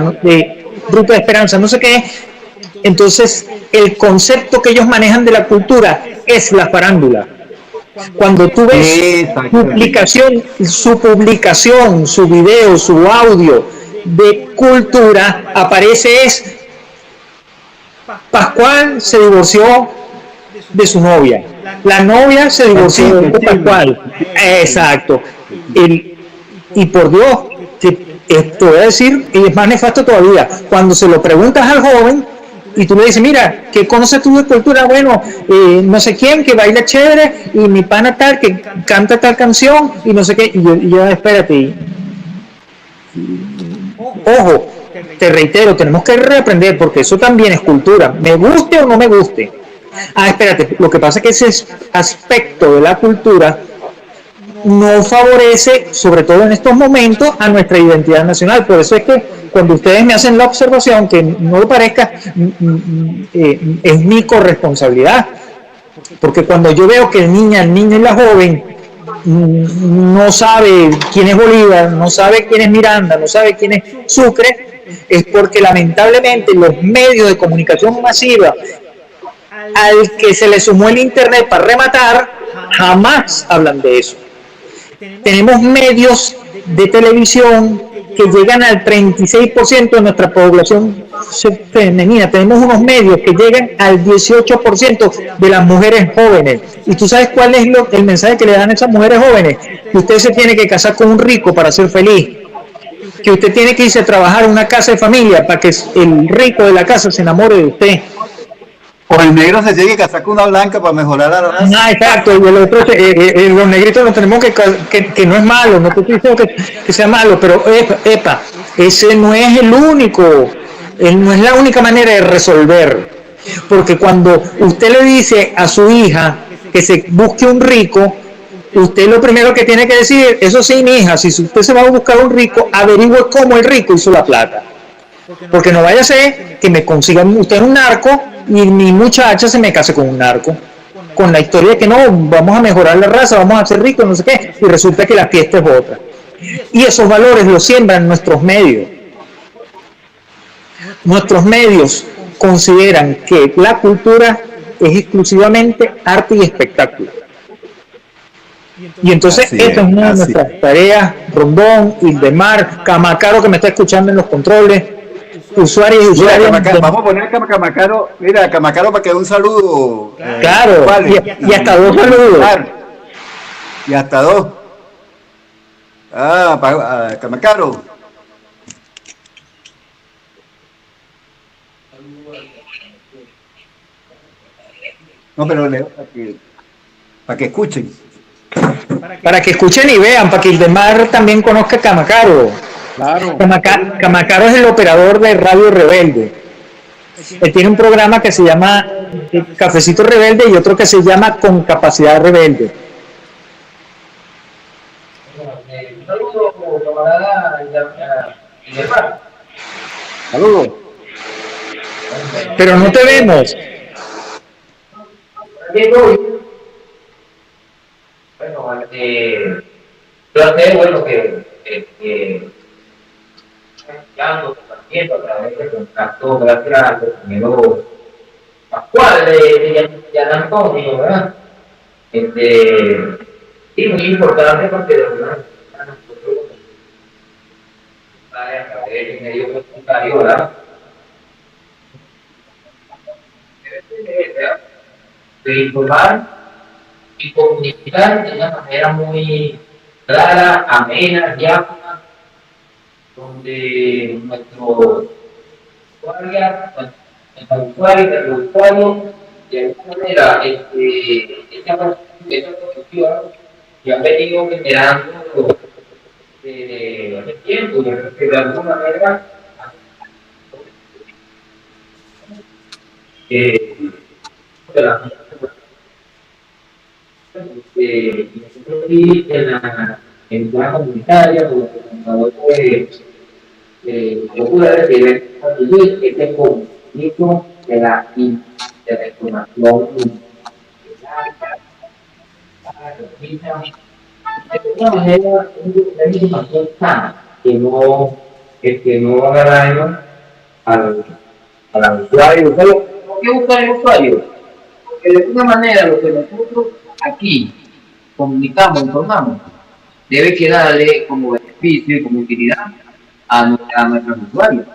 grupo de esperanza, no sé qué, entonces el concepto que ellos manejan de la cultura es la farándula. Cuando tú ves su publicación, su video, su audio de cultura, aparece Pascual se divorció de su novia, la novia se divorció de Pascual, exacto, y por Dios, te voy a decir, y es más nefasto todavía, cuando se lo preguntas al joven y tú le dices, mira, ¿qué conoces tú de cultura? Bueno, no sé quién que baila chévere, y mi pana tal que canta tal canción, y no sé qué, y yo espérate, Ojo, te reitero, tenemos que reaprender porque eso también es cultura, me guste o no me guste. Espérate, lo que pasa es que ese aspecto de la cultura no favorece, sobre todo en estos momentos, a nuestra identidad nacional. Por eso es que cuando ustedes me hacen la observación, que no lo parezca, es mi corresponsabilidad. Porque cuando yo veo que el niño y la joven no sabe quién es Bolívar, no sabe quién es Miranda, no sabe quién es Sucre, es porque lamentablemente los medios de comunicación masiva al que se le sumó el internet para rematar, jamás hablan de eso. Tenemos medios de televisión que llegan al 36% de nuestra población femenina. Tenemos unos medios que llegan al 18% de las mujeres jóvenes. ¿Y tú sabes cuál es el mensaje que le dan a esas mujeres jóvenes? Que usted se tiene que casar con un rico para ser feliz. Que usted tiene que irse a trabajar en una casa de familia para que el rico de la casa se enamore de usted. O el negro se tiene que casar con una blanca para mejorar la raza. Exacto, y el otro, los negritos nos tenemos que no es malo, no te estoy diciendo que sea malo, pero ese no es el único, no es la única manera de resolver, porque cuando usted le dice a su hija que se busque un rico, usted lo primero que tiene que decir, eso sí, mi hija, si usted se va a buscar un rico, averigüe cómo el rico hizo la plata. Porque no vaya a ser que me consigan usted un narco y mi muchacha se me case con un narco. Con la historia de que no, vamos a mejorar la raza, vamos a ser ricos, no sé qué, y resulta que la fiesta es otra. Y esos valores los siembran nuestros medios. Nuestros medios consideran que la cultura es exclusivamente arte y espectáculo. Y entonces esa es una de nuestras tareas. Rondón, Ildemar, Camacaro que me está escuchando en los controles, usuarios y usuarios. Vamos a poner a Camacaro, mira, a Camacaro para que dé un saludo. Claro, y hasta 2 saludos. Y hasta 2. Para Camacaro. No, pero Leo, para que escuchen. Para que escuchen y vean, para que Ildemar también conozca a Camacaro. Claro. Camacaro es el operador de Radio Rebelde. Él tiene un programa que se llama Cafecito Rebelde y otro que se llama Con Capacidad Rebelde. Saludos. Pero no te vemos. Bueno, bueno, que compartiendo a través de contacto, gracias al compañero Pascual de Yan Antonio, ¿verdad? Y muy importante porque de alguna manera nosotros a través de medios comunitarios, ¿verdad? De informar y comunicar de una manera muy clara, amena, diáfana, donde nuestro usuario, de alguna manera, esta construcción que han venido generando hace tiempo, que de alguna manera en la comunitaria, como el popular de este conflicto de la información de una manera una información sana, que no haga daño al usuario. ¿Por qué buscar el usuario? Porque de alguna manera lo que nosotros aquí comunicamos, informamos, debe quedarle como beneficio y como utilidad a nuestros usuarios,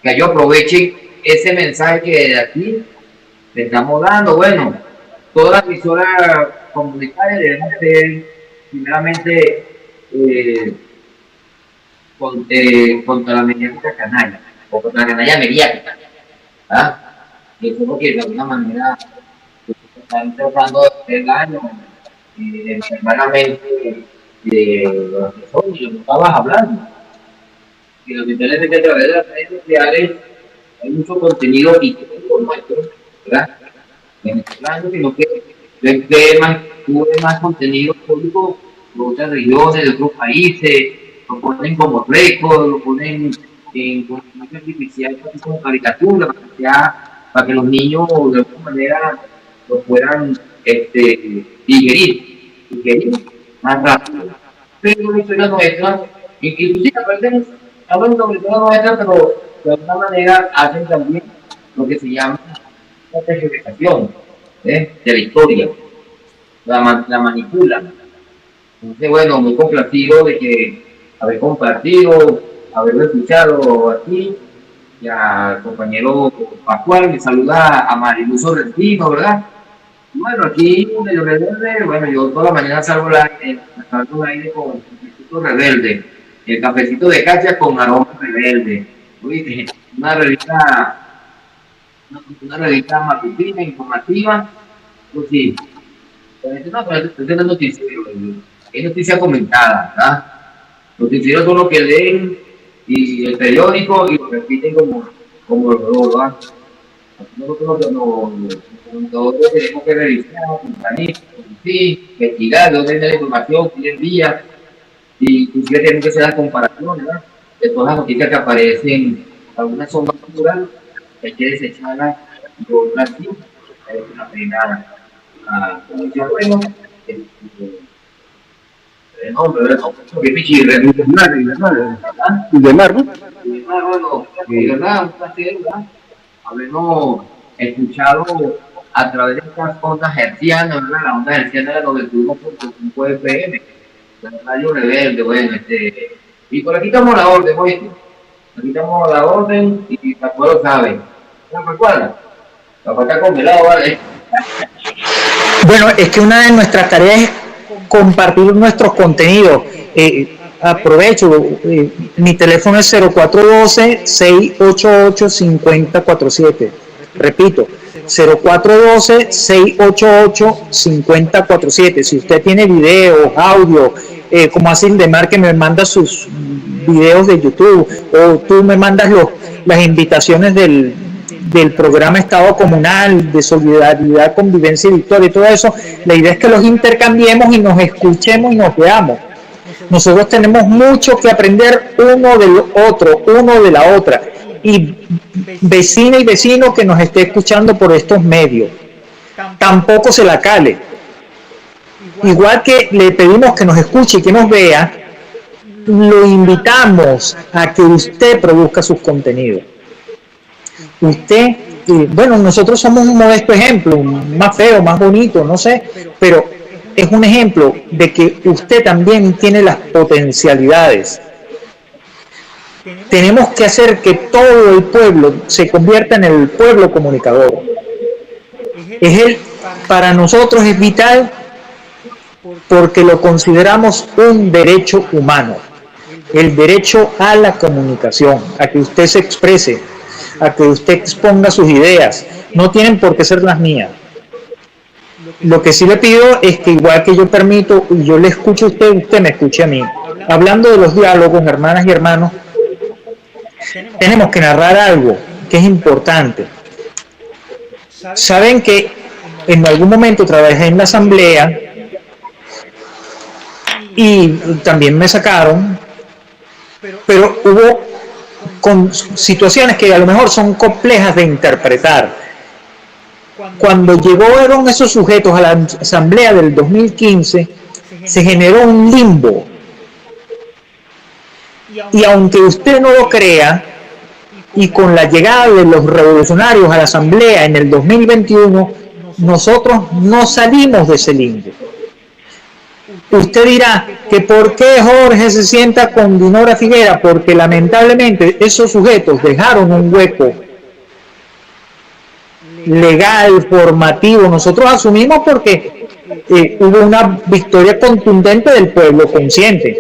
que ellos aprovechen ese mensaje que de aquí le estamos dando. Bueno, todas las emisoras comunitarias deben ser primeramente contra la mediática canalla, o contra la canalla mediática, ¿ah? Y eso es lo que de alguna manera están tratando de hacer daño hermanamente de los accesorios, lo que estabas hablando. Y lo que interesa es que a través de las redes sociales hay mucho contenido histórico nuestro, ¿verdad? Venezolano, sino que tuve más contenido histórico de otras regiones, de otros países, lo ponen como récord, lo ponen en contenido artificial, como caricatura, para que los niños de alguna manera lo puedan digerir más rápido. Pero la historia nuestra, inclusive hablan sobre la historia nuestra, pero de alguna manera hacen también lo que se llama la tergiversación de la historia, la manipulan. Entonces, bueno, muy complacido de que haber compartido, haberlo escuchado aquí, y al compañero Pascual, que saluda a Marilu Sorrentino, ¿verdad? Bueno, aquí en el Rebelde, bueno, yo toda la mañana salgo al aire con el cafecito rebelde, el cafecito de cacha con aroma rebelde. ¿Oíste? Una revista matutina, informativa, pues sí. Pero esto es noticiero, hay noticia comentada, ¿verdad? Noticieros son los que leen y el periódico y lo repiten como el rollo, ¿verdad? Nosotros los tenemos que revisar, investigar, dónde viene la información, quién envía, y inclusive tenemos que hacer la comparación, ¿verdad? De todas las noticias que aparecen, algunas son basura, hay que desecharlas, y otras sí, hay una pena. Bueno, que pichirre, de Marco, habernos escuchado a través de estas ondas hertzianas, ¿verdad? La onda hertziana de 91.5 FM, la Radio Rebelde, bueno, y por aquí estamos a la orden, oye, aquí estamos a la orden y Pascual lo sabe, ¿no recuerda? Papá está congelado, ¿vale? Bueno, es que una de nuestras tareas es compartir nuestros contenidos. Aprovecho, mi teléfono es 0412-688-5047. Repito, 0412-688-5047. Si usted tiene videos, audio, como así de Mar que me manda sus videos de YouTube, o tú me mandas las invitaciones del programa Estado Comunal, de Solidaridad, Convivencia y Victoria y todo eso, la idea es que los intercambiemos y nos escuchemos y nos veamos. Nosotros tenemos mucho que aprender uno del otro, uno de la otra. Y vecina y vecino que nos esté escuchando por estos medios, tampoco se la cale. Igual que le pedimos que nos escuche y que nos vea, lo invitamos a que usted produzca sus contenidos. Usted, bueno, nosotros somos un modesto ejemplo, más feo, más bonito, no sé, pero es un ejemplo de que usted también tiene las potencialidades. Tenemos que hacer que todo el pueblo se convierta en el pueblo comunicador. Para nosotros es vital porque lo consideramos un derecho humano, el derecho a la comunicación, a que usted se exprese, a que usted exponga sus ideas. No tienen por qué ser las mías. Lo que sí le pido es que igual que yo permito, yo le escucho a usted, usted me escuche a mí. Hablando de los diálogos, hermanas y hermanos, tenemos que narrar algo que es importante. Saben que en algún momento trabajé en la asamblea y también me sacaron, pero hubo con situaciones que a lo mejor son complejas de interpretar. Cuando llegaron esos sujetos a la asamblea del 2015, se generó un limbo. Y aunque usted no lo crea, y con la llegada de los revolucionarios a la asamblea en el 2021, nosotros no salimos de ese limbo. Usted dirá que por qué Jorge se sienta con Dinora Figuera, porque lamentablemente esos sujetos dejaron un hueco legal, formativo. Nosotros asumimos porque hubo una victoria contundente del pueblo consciente.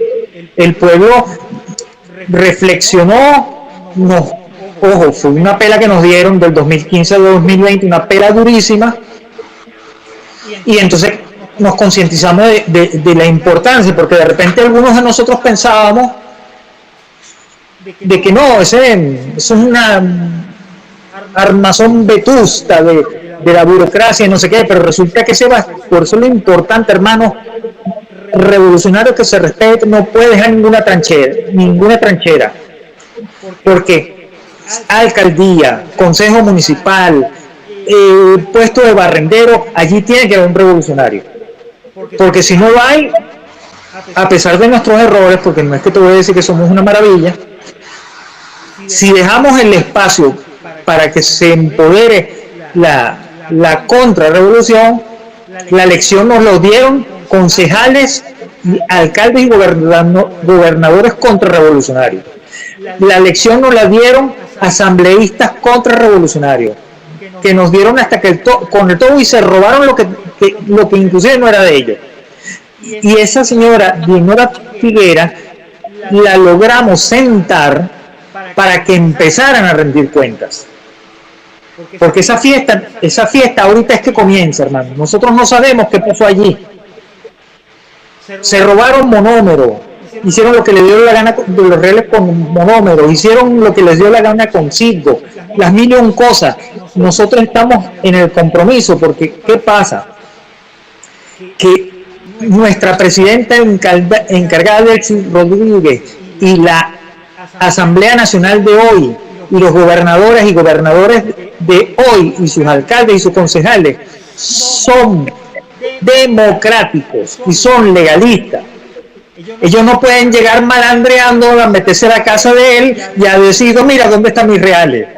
El pueblo reflexionó, ojo, fue una pela que nos dieron del 2015 al 2020, una pela durísima, y entonces nos concientizamos de la importancia, porque de repente algunos de nosotros pensábamos de que no, eso es una armazón vetusta de la burocracia y no sé qué, pero resulta que por eso es lo importante, hermano, revolucionario que se respete, no puede dejar ninguna trinchera, porque alcaldía, consejo municipal, puesto de barrendero, allí tiene que haber un revolucionario, porque si no lo hay, a pesar de nuestros errores, porque no es que te voy a decir que somos una maravilla, si dejamos el espacio para que se empodere la contrarrevolución, la elección nos lo dieron concejales, alcaldes y gobernadores contrarrevolucionarios. La elección nos la dieron asambleístas contrarrevolucionarios, que nos dieron hasta que con el todo y se robaron lo que inclusive no era de ellos. Y esa señora Dinora Figuera la logramos sentar para que empezaran a rendir cuentas. Porque esa fiesta ahorita es que comienza, hermano. Nosotros no sabemos qué pasó allí. Se robaron monómeros, hicieron lo que les dio la gana de los reales con monómeros, hicieron lo que les dio la gana con Cisco, las mil y un cosas. Nosotros estamos en el compromiso, porque ¿qué pasa? Que nuestra presidenta encargada Delcy Rodríguez y la Asamblea Nacional de hoy y los gobernadores y gobernadores de hoy y sus alcaldes y sus concejales son democráticos y son legalistas. Ellos no pueden llegar malandreando a meterse a la casa de él y a decir, mira, ¿dónde están mis reales?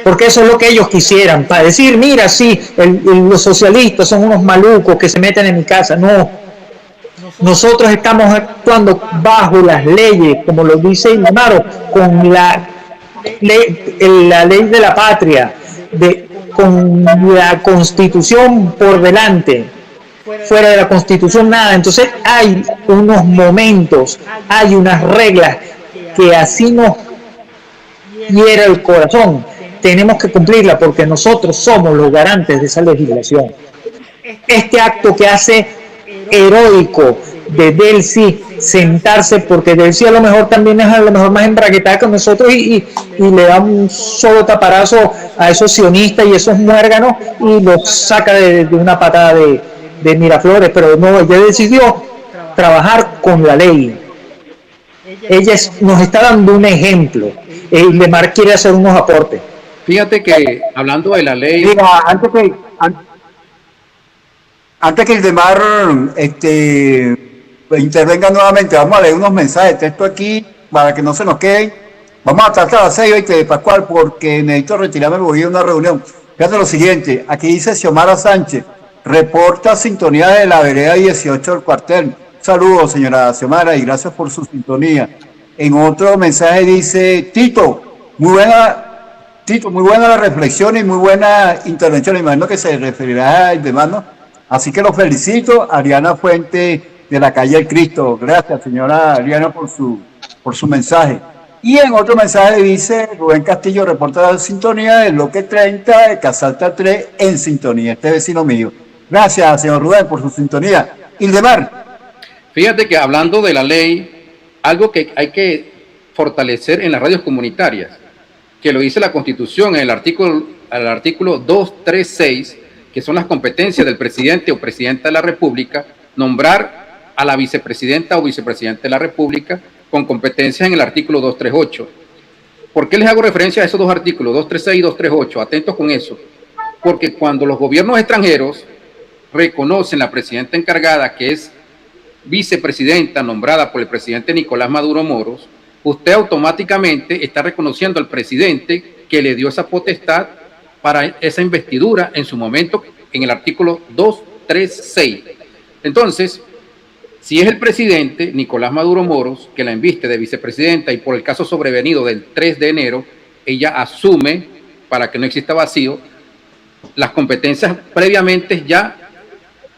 Porque eso es lo que ellos quisieran, para decir, mira, sí, los socialistas son unos malucos que se meten en mi casa. No, nosotros estamos actuando bajo las leyes, como lo dice Ilmaro, con la ley de la patria, con la Constitución por delante. Fuera de la Constitución nada. Entonces hay unos momentos, hay unas reglas que así nos hiera el corazón. Tenemos que cumplirla porque nosotros somos los garantes de esa legislación. Este acto que hace heroico de Delcy sentarse, porque Delcy a lo mejor también es más embraguetada que nosotros y le da un solo taparazo a esos sionistas y esos muérganos y los saca de una patada de Miraflores, pero no, ella decidió trabajar con la ley. Ella nos está dando un ejemplo. Lemar quiere hacer unos aportes. Fíjate que hablando de la ley... Mira, antes que Ildemar intervenga nuevamente, vamos a leer unos mensajes de texto aquí para que no se nos queden. Vamos a tratar a las 6 hoy, Pascual, porque necesito retirarme, voy a una reunión. Fíjate lo siguiente, aquí dice Xiomara Sánchez, reporta sintonía de la vereda 18 del cuartel. Saludos, señora Xiomara, y gracias por su sintonía. En otro mensaje dice Tito, muy buena la reflexión y muy buena intervención. Imagino que se referirá al demás, ¿no? Así que los felicito. Ariana Fuente de la calle El Cristo. Gracias, señora Ariana, por su mensaje. Y en otro mensaje dice Rubén Castillo, reporta la sintonía del bloque 30 de Casalta 3 en sintonía. Este vecino mío. Gracias, señor Rubén, por su sintonía. Ildemar. Fíjate que hablando de la ley, algo que hay que fortalecer en las radios comunitarias, que lo dice la Constitución en el artículo 236, que son las competencias del presidente o presidenta de la República, nombrar a la vicepresidenta o vicepresidente de la República con competencias en el artículo 238. ¿Por qué les hago referencia a esos dos artículos, 236 y 238? Atentos con eso. Porque cuando los gobiernos extranjeros reconocen la presidenta encargada, que es vicepresidenta nombrada por el presidente Nicolás Maduro Moros, usted automáticamente está reconociendo al presidente que le dio esa potestad para esa investidura en su momento en el artículo 236. Entonces, si es el presidente Nicolás Maduro Moros que la inviste de vicepresidenta y por el caso sobrevenido del 3 de enero, ella asume, para que no exista vacío, las competencias previamente ya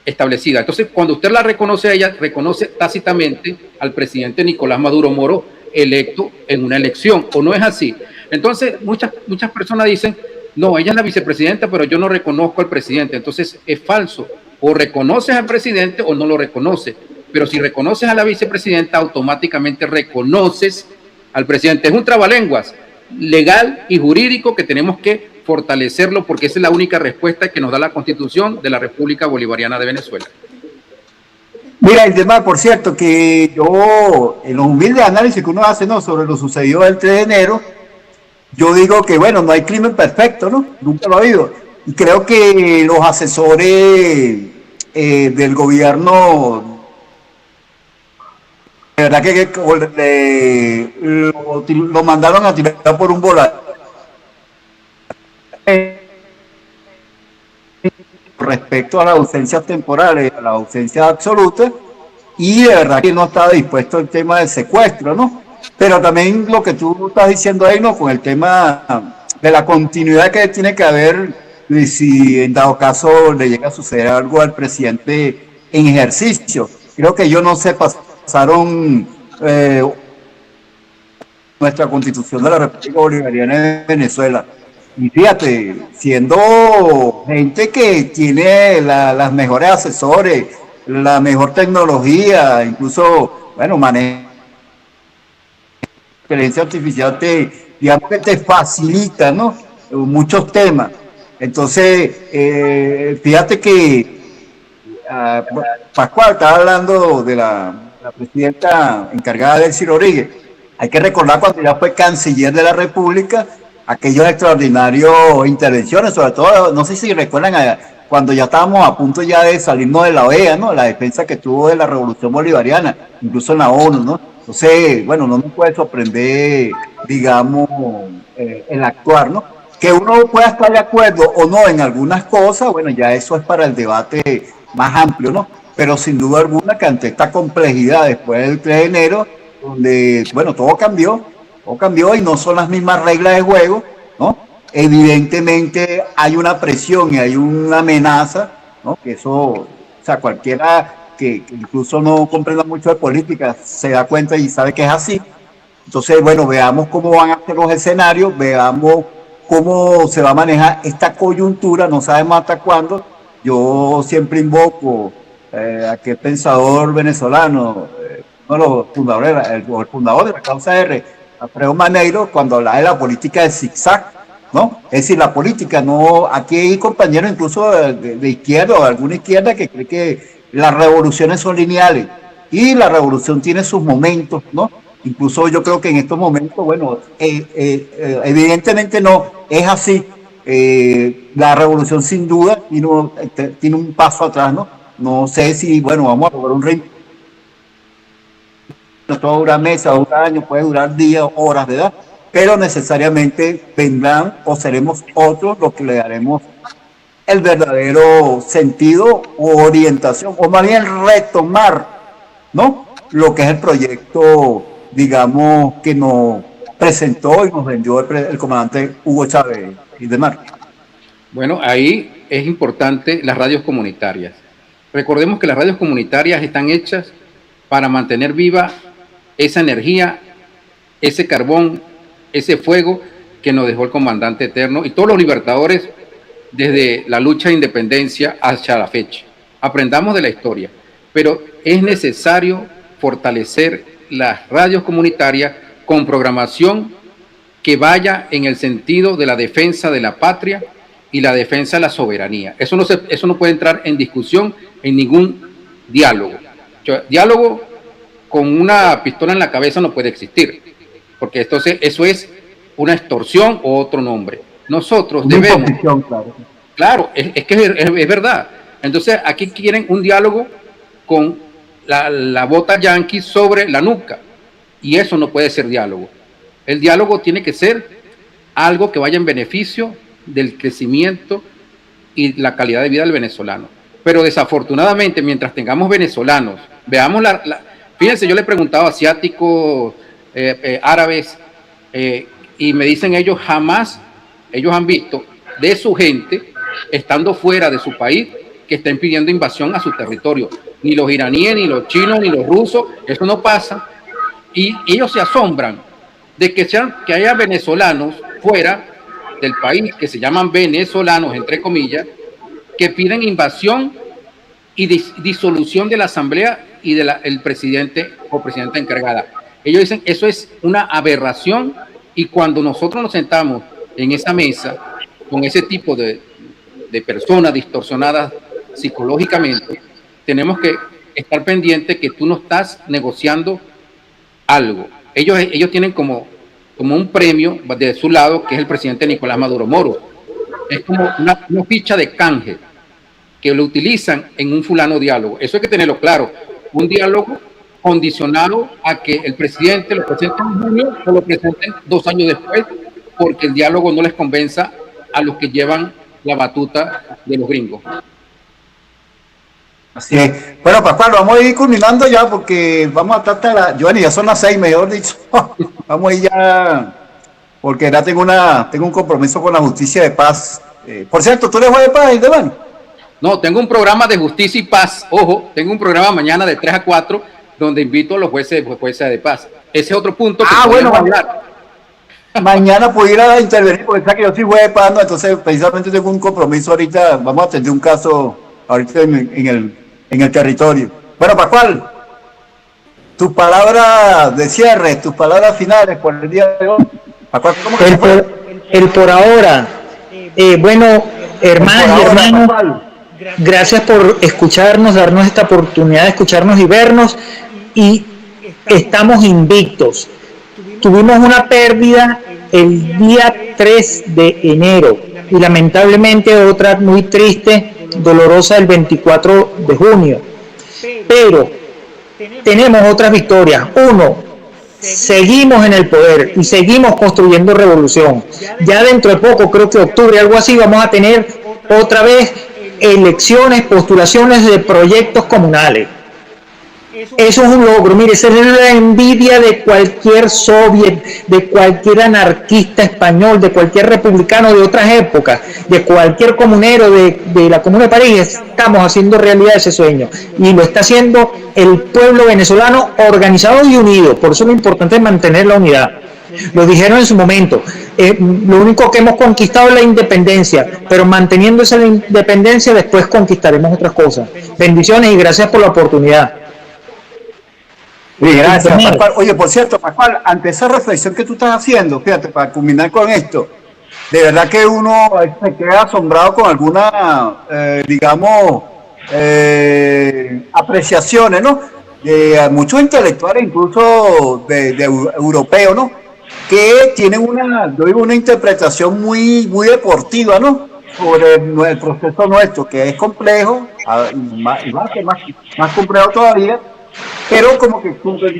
establecida. Entonces, cuando usted la reconoce a ella, reconoce tácitamente al presidente Nicolás Maduro Moros electo en una elección, ¿o no es así? Entonces, muchas personas dicen, no, ella es la vicepresidenta, pero yo no reconozco al presidente. Entonces, es falso, O reconoces al presidente o no lo reconoces. Pero si reconoces a la vicepresidenta, automáticamente reconoces al presidente. Es un trabalenguas legal y jurídico que tenemos que fortalecerlo, porque esa es la única respuesta que nos da la Constitución de la República Bolivariana de Venezuela. Mira, Ildemar, por cierto, que yo, en los humildes análisis que uno hace, ¿no?, sobre lo sucedido el 3 de enero, yo digo que, bueno, no hay crimen perfecto, ¿no? Nunca lo ha habido. Y creo que los asesores del gobierno, de verdad que lo mandaron a tirar por un volar. Respecto a las ausencias temporales, a las ausencias absolutas, y de verdad que no estaba dispuesto el tema del secuestro, ¿no? Pero también lo que tú estás diciendo ahí, ¿no?, con el tema de la continuidad que tiene que haber, si en dado caso le llega a suceder algo al presidente en ejercicio. Creo que ellos no se pasaron nuestra Constitución de la República Bolivariana de Venezuela. Y fíjate, siendo gente que tiene las mejores asesores, la mejor tecnología, incluso, bueno, maneja inteligencia artificial, digamos que te facilita, ¿no?, muchos temas. Entonces, fíjate que Pascual estaba hablando de la presidenta encargada del Delcy Rodríguez. Hay que recordar cuando ya fue canciller de la República, aquellos extraordinarios intervenciones, sobre todo, no sé si recuerdan, cuando ya estábamos a punto ya de salirnos de la OEA, ¿no?, la defensa que tuvo de la Revolución Bolivariana, incluso en la ONU, ¿no? Entonces, bueno, no nos puede sorprender, digamos, el actuar, ¿no? Que uno pueda estar de acuerdo o no en algunas cosas, bueno, ya eso es para el debate más amplio, ¿no? Pero sin duda alguna que ante esta complejidad después del 3 de enero, donde, bueno, todo cambió y no son las mismas reglas de juego, ¿no? Evidentemente hay una presión y hay una amenaza, ¿no? Que eso, o sea, cualquiera que incluso no comprenda mucho de política se da cuenta y sabe que es así. Entonces, bueno, veamos cómo van a ser los escenarios, veamos cómo se va a manejar esta coyuntura, no sabemos hasta cuándo. Yo siempre invoco a aquel pensador venezolano, uno de los fundadores, el fundador de la causa R, Alfredo Maneiro, cuando hablaba de la política del zigzag, ¿no? Es decir, la política no, aquí hay compañeros incluso de izquierda o de alguna izquierda que cree que las revoluciones son lineales y la revolución tiene sus momentos, ¿no? Incluso yo creo que en estos momentos, bueno, evidentemente no es así. La revolución sin duda tiene un paso atrás, ¿no? No sé si, bueno, vamos a lograr un ritmo. No puede durar meses, durar años, puede durar días, horas de edad, pero necesariamente vendrán o seremos otros los que le daremos el verdadero sentido o orientación, o más bien retomar, ¿no?, lo que es el proyecto, digamos, que nos presentó y nos vendió el comandante Hugo Chávez y demás. Bueno, ahí es importante las radios comunitarias. Recordemos que las radios comunitarias están hechas para mantener viva esa energía, ese carbón, ese fuego que nos dejó el comandante eterno y todos los libertadores desde la lucha de independencia hasta la fecha. Aprendamos de la historia, pero es necesario fortalecer las radios comunitarias con programación que vaya en el sentido de la defensa de la patria y la defensa de la soberanía. Eso no puede entrar en discusión en ningún diálogo. Diálogo con una pistola en la cabeza no puede existir, porque entonces eso es una extorsión o otro nombre. Nosotros debemos... Claro, es que es verdad. Entonces aquí quieren un diálogo con la bota yanqui sobre la nuca, y eso no puede ser diálogo. El diálogo tiene que ser algo que vaya en beneficio del crecimiento y la calidad de vida del venezolano. Pero desafortunadamente, mientras tengamos venezolanos, veamos fíjense, yo le he preguntado a asiáticos, árabes, y me dicen ellos han visto de su gente, estando fuera de su país, que estén pidiendo invasión a su territorio. Ni los iraníes, ni los chinos, ni los rusos, eso no pasa. Y ellos se asombran de que haya venezolanos fuera del país, que se llaman venezolanos, entre comillas, que piden invasión y disolución de la asamblea y el presidente o presidenta encargada. Ellos dicen eso es una aberración, y cuando nosotros nos sentamos en esa mesa con ese tipo de personas distorsionadas psicológicamente, tenemos que estar pendientes que tú no estás negociando algo. Ellos tienen como un premio de su lado, que es el presidente Nicolás Maduro Moro. Es como una ficha de canje que lo utilizan en un fulano diálogo. Eso hay que tenerlo claro. Un diálogo condicionado a que el presidente lo presente en junio o lo presenten 2 años después, porque el diálogo no les convenza a los que llevan la batuta de los gringos. Así es. Bueno, Pascual, vamos a ir culminando ya porque vamos a tratar Giovanni, ya son las 6, mejor dicho. Vamos a ir ya, porque ya tengo un compromiso con la justicia de paz. Por cierto, ¿tú eres juez de paz, Esteban? No, tengo un programa de justicia y paz. Ojo, tengo un programa mañana de 3 a 4 donde invito a los jueces de paz. Ese es otro punto que bueno, hablar. Mañana pudiera intervenir, porque sabes que yo soy juez de paz, ¿no? Entonces precisamente tengo un compromiso ahorita. Vamos a atender un caso ahorita en el territorio. Bueno, Pascual, tus palabras de cierre, tus palabras finales por el día de hoy. Pascual, ¿cómo que el por ahora. Bueno, hermanas y hermanos, gracias por escucharnos, darnos esta oportunidad de escucharnos y vernos, y estamos invictos. Tuvimos una pérdida el día 3 de enero y lamentablemente otra muy triste, dolorosa, el 24 de junio. Pero tenemos otras victorias. Uno, seguimos en el poder y seguimos construyendo revolución. Ya dentro de poco, creo que octubre, algo así, vamos a tener otra vez elecciones, postulaciones de proyectos comunales. Eso es un logro. Mire, esa es la envidia de cualquier soviet, de cualquier anarquista español, de cualquier republicano de otras épocas, de cualquier comunero de la Comuna de París. Estamos haciendo realidad ese sueño, y lo está haciendo el pueblo venezolano organizado y unido. Por eso lo importante es mantener la unidad. Lo dijeron en su momento, lo único que hemos conquistado es la independencia, pero manteniendo esa independencia después conquistaremos otras cosas. Bendiciones y gracias por la oportunidad. Sí, gracias, Pascual. Oye, por cierto, Pascual, ante esa reflexión que tú estás haciendo, fíjate, para culminar con esto, de verdad que uno se queda asombrado con algunas, apreciaciones, ¿no? De muchos intelectuales, incluso de europeos, ¿no? Que tienen una interpretación muy deportiva, ¿no? Sobre el proceso nuestro, que es complejo, más complejo todavía, pero como que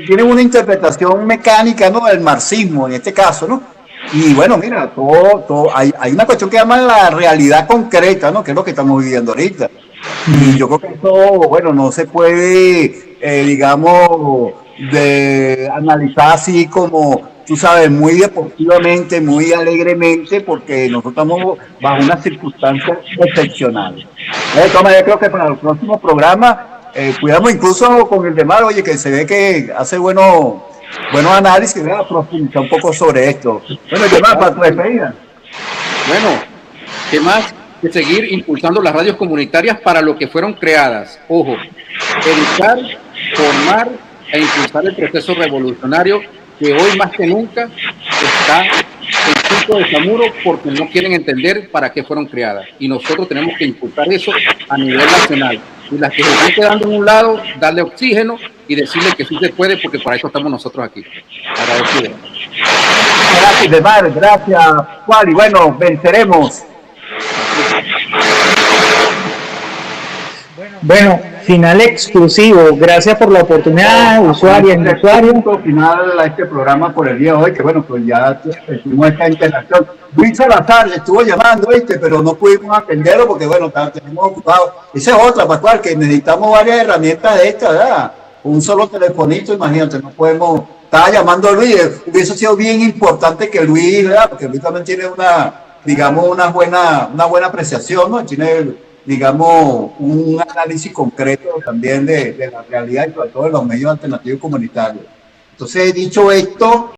tienen una interpretación mecánica, ¿no? Del marxismo, en este caso, ¿no? Y bueno, mira, hay una cuestión que llaman la realidad concreta, ¿no? Que es lo que estamos viviendo ahorita. Y yo creo que eso, bueno, no se puede, analizar así como, tú sabes, muy deportivamente, muy alegremente, porque nosotros estamos bajo unas circunstancias excepcionales. De todas maneras, creo que para el próximo programa, cuidamos incluso con el de Mar, oye, que se ve que hace buenos análisis, voy a profundizar un poco sobre esto. Bueno, ¿qué más para tu despedida? Bueno, ¿qué más que seguir impulsando las radios comunitarias para lo que fueron creadas? Ojo, educar, formar e impulsar el proceso revolucionario que hoy más que nunca está en punto de Zamuro, porque no quieren entender para qué fueron creadas. Y nosotros tenemos que impulsar eso a nivel nacional. Y las que se están quedando en un lado, darle oxígeno y decirle que sí se puede, porque para eso estamos nosotros aquí. Agradecido. Gracias, Demar, gracias, Juan, y bueno, venceremos. Bueno, final exclusivo. Gracias por la oportunidad, usuarias y usuarios. Final a este programa por el día de hoy, que bueno, pues ya tuvimos esta interacción. Luis Salazar le estuvo llamando, pero no pudimos atenderlo porque, bueno, tenemos ocupados. Esa es otra, Pascual, que necesitamos varias herramientas de estas, ¿verdad? Un solo telefonito, imagínate, no podemos. Estaba llamando a Luis, hubiese sido bien importante que Luis, ¿verdad? Porque Luis también tiene una buena apreciación, ¿no? Tiene, un análisis concreto también de la realidad y sobre todo de los medios alternativos comunitarios. Entonces, dicho esto,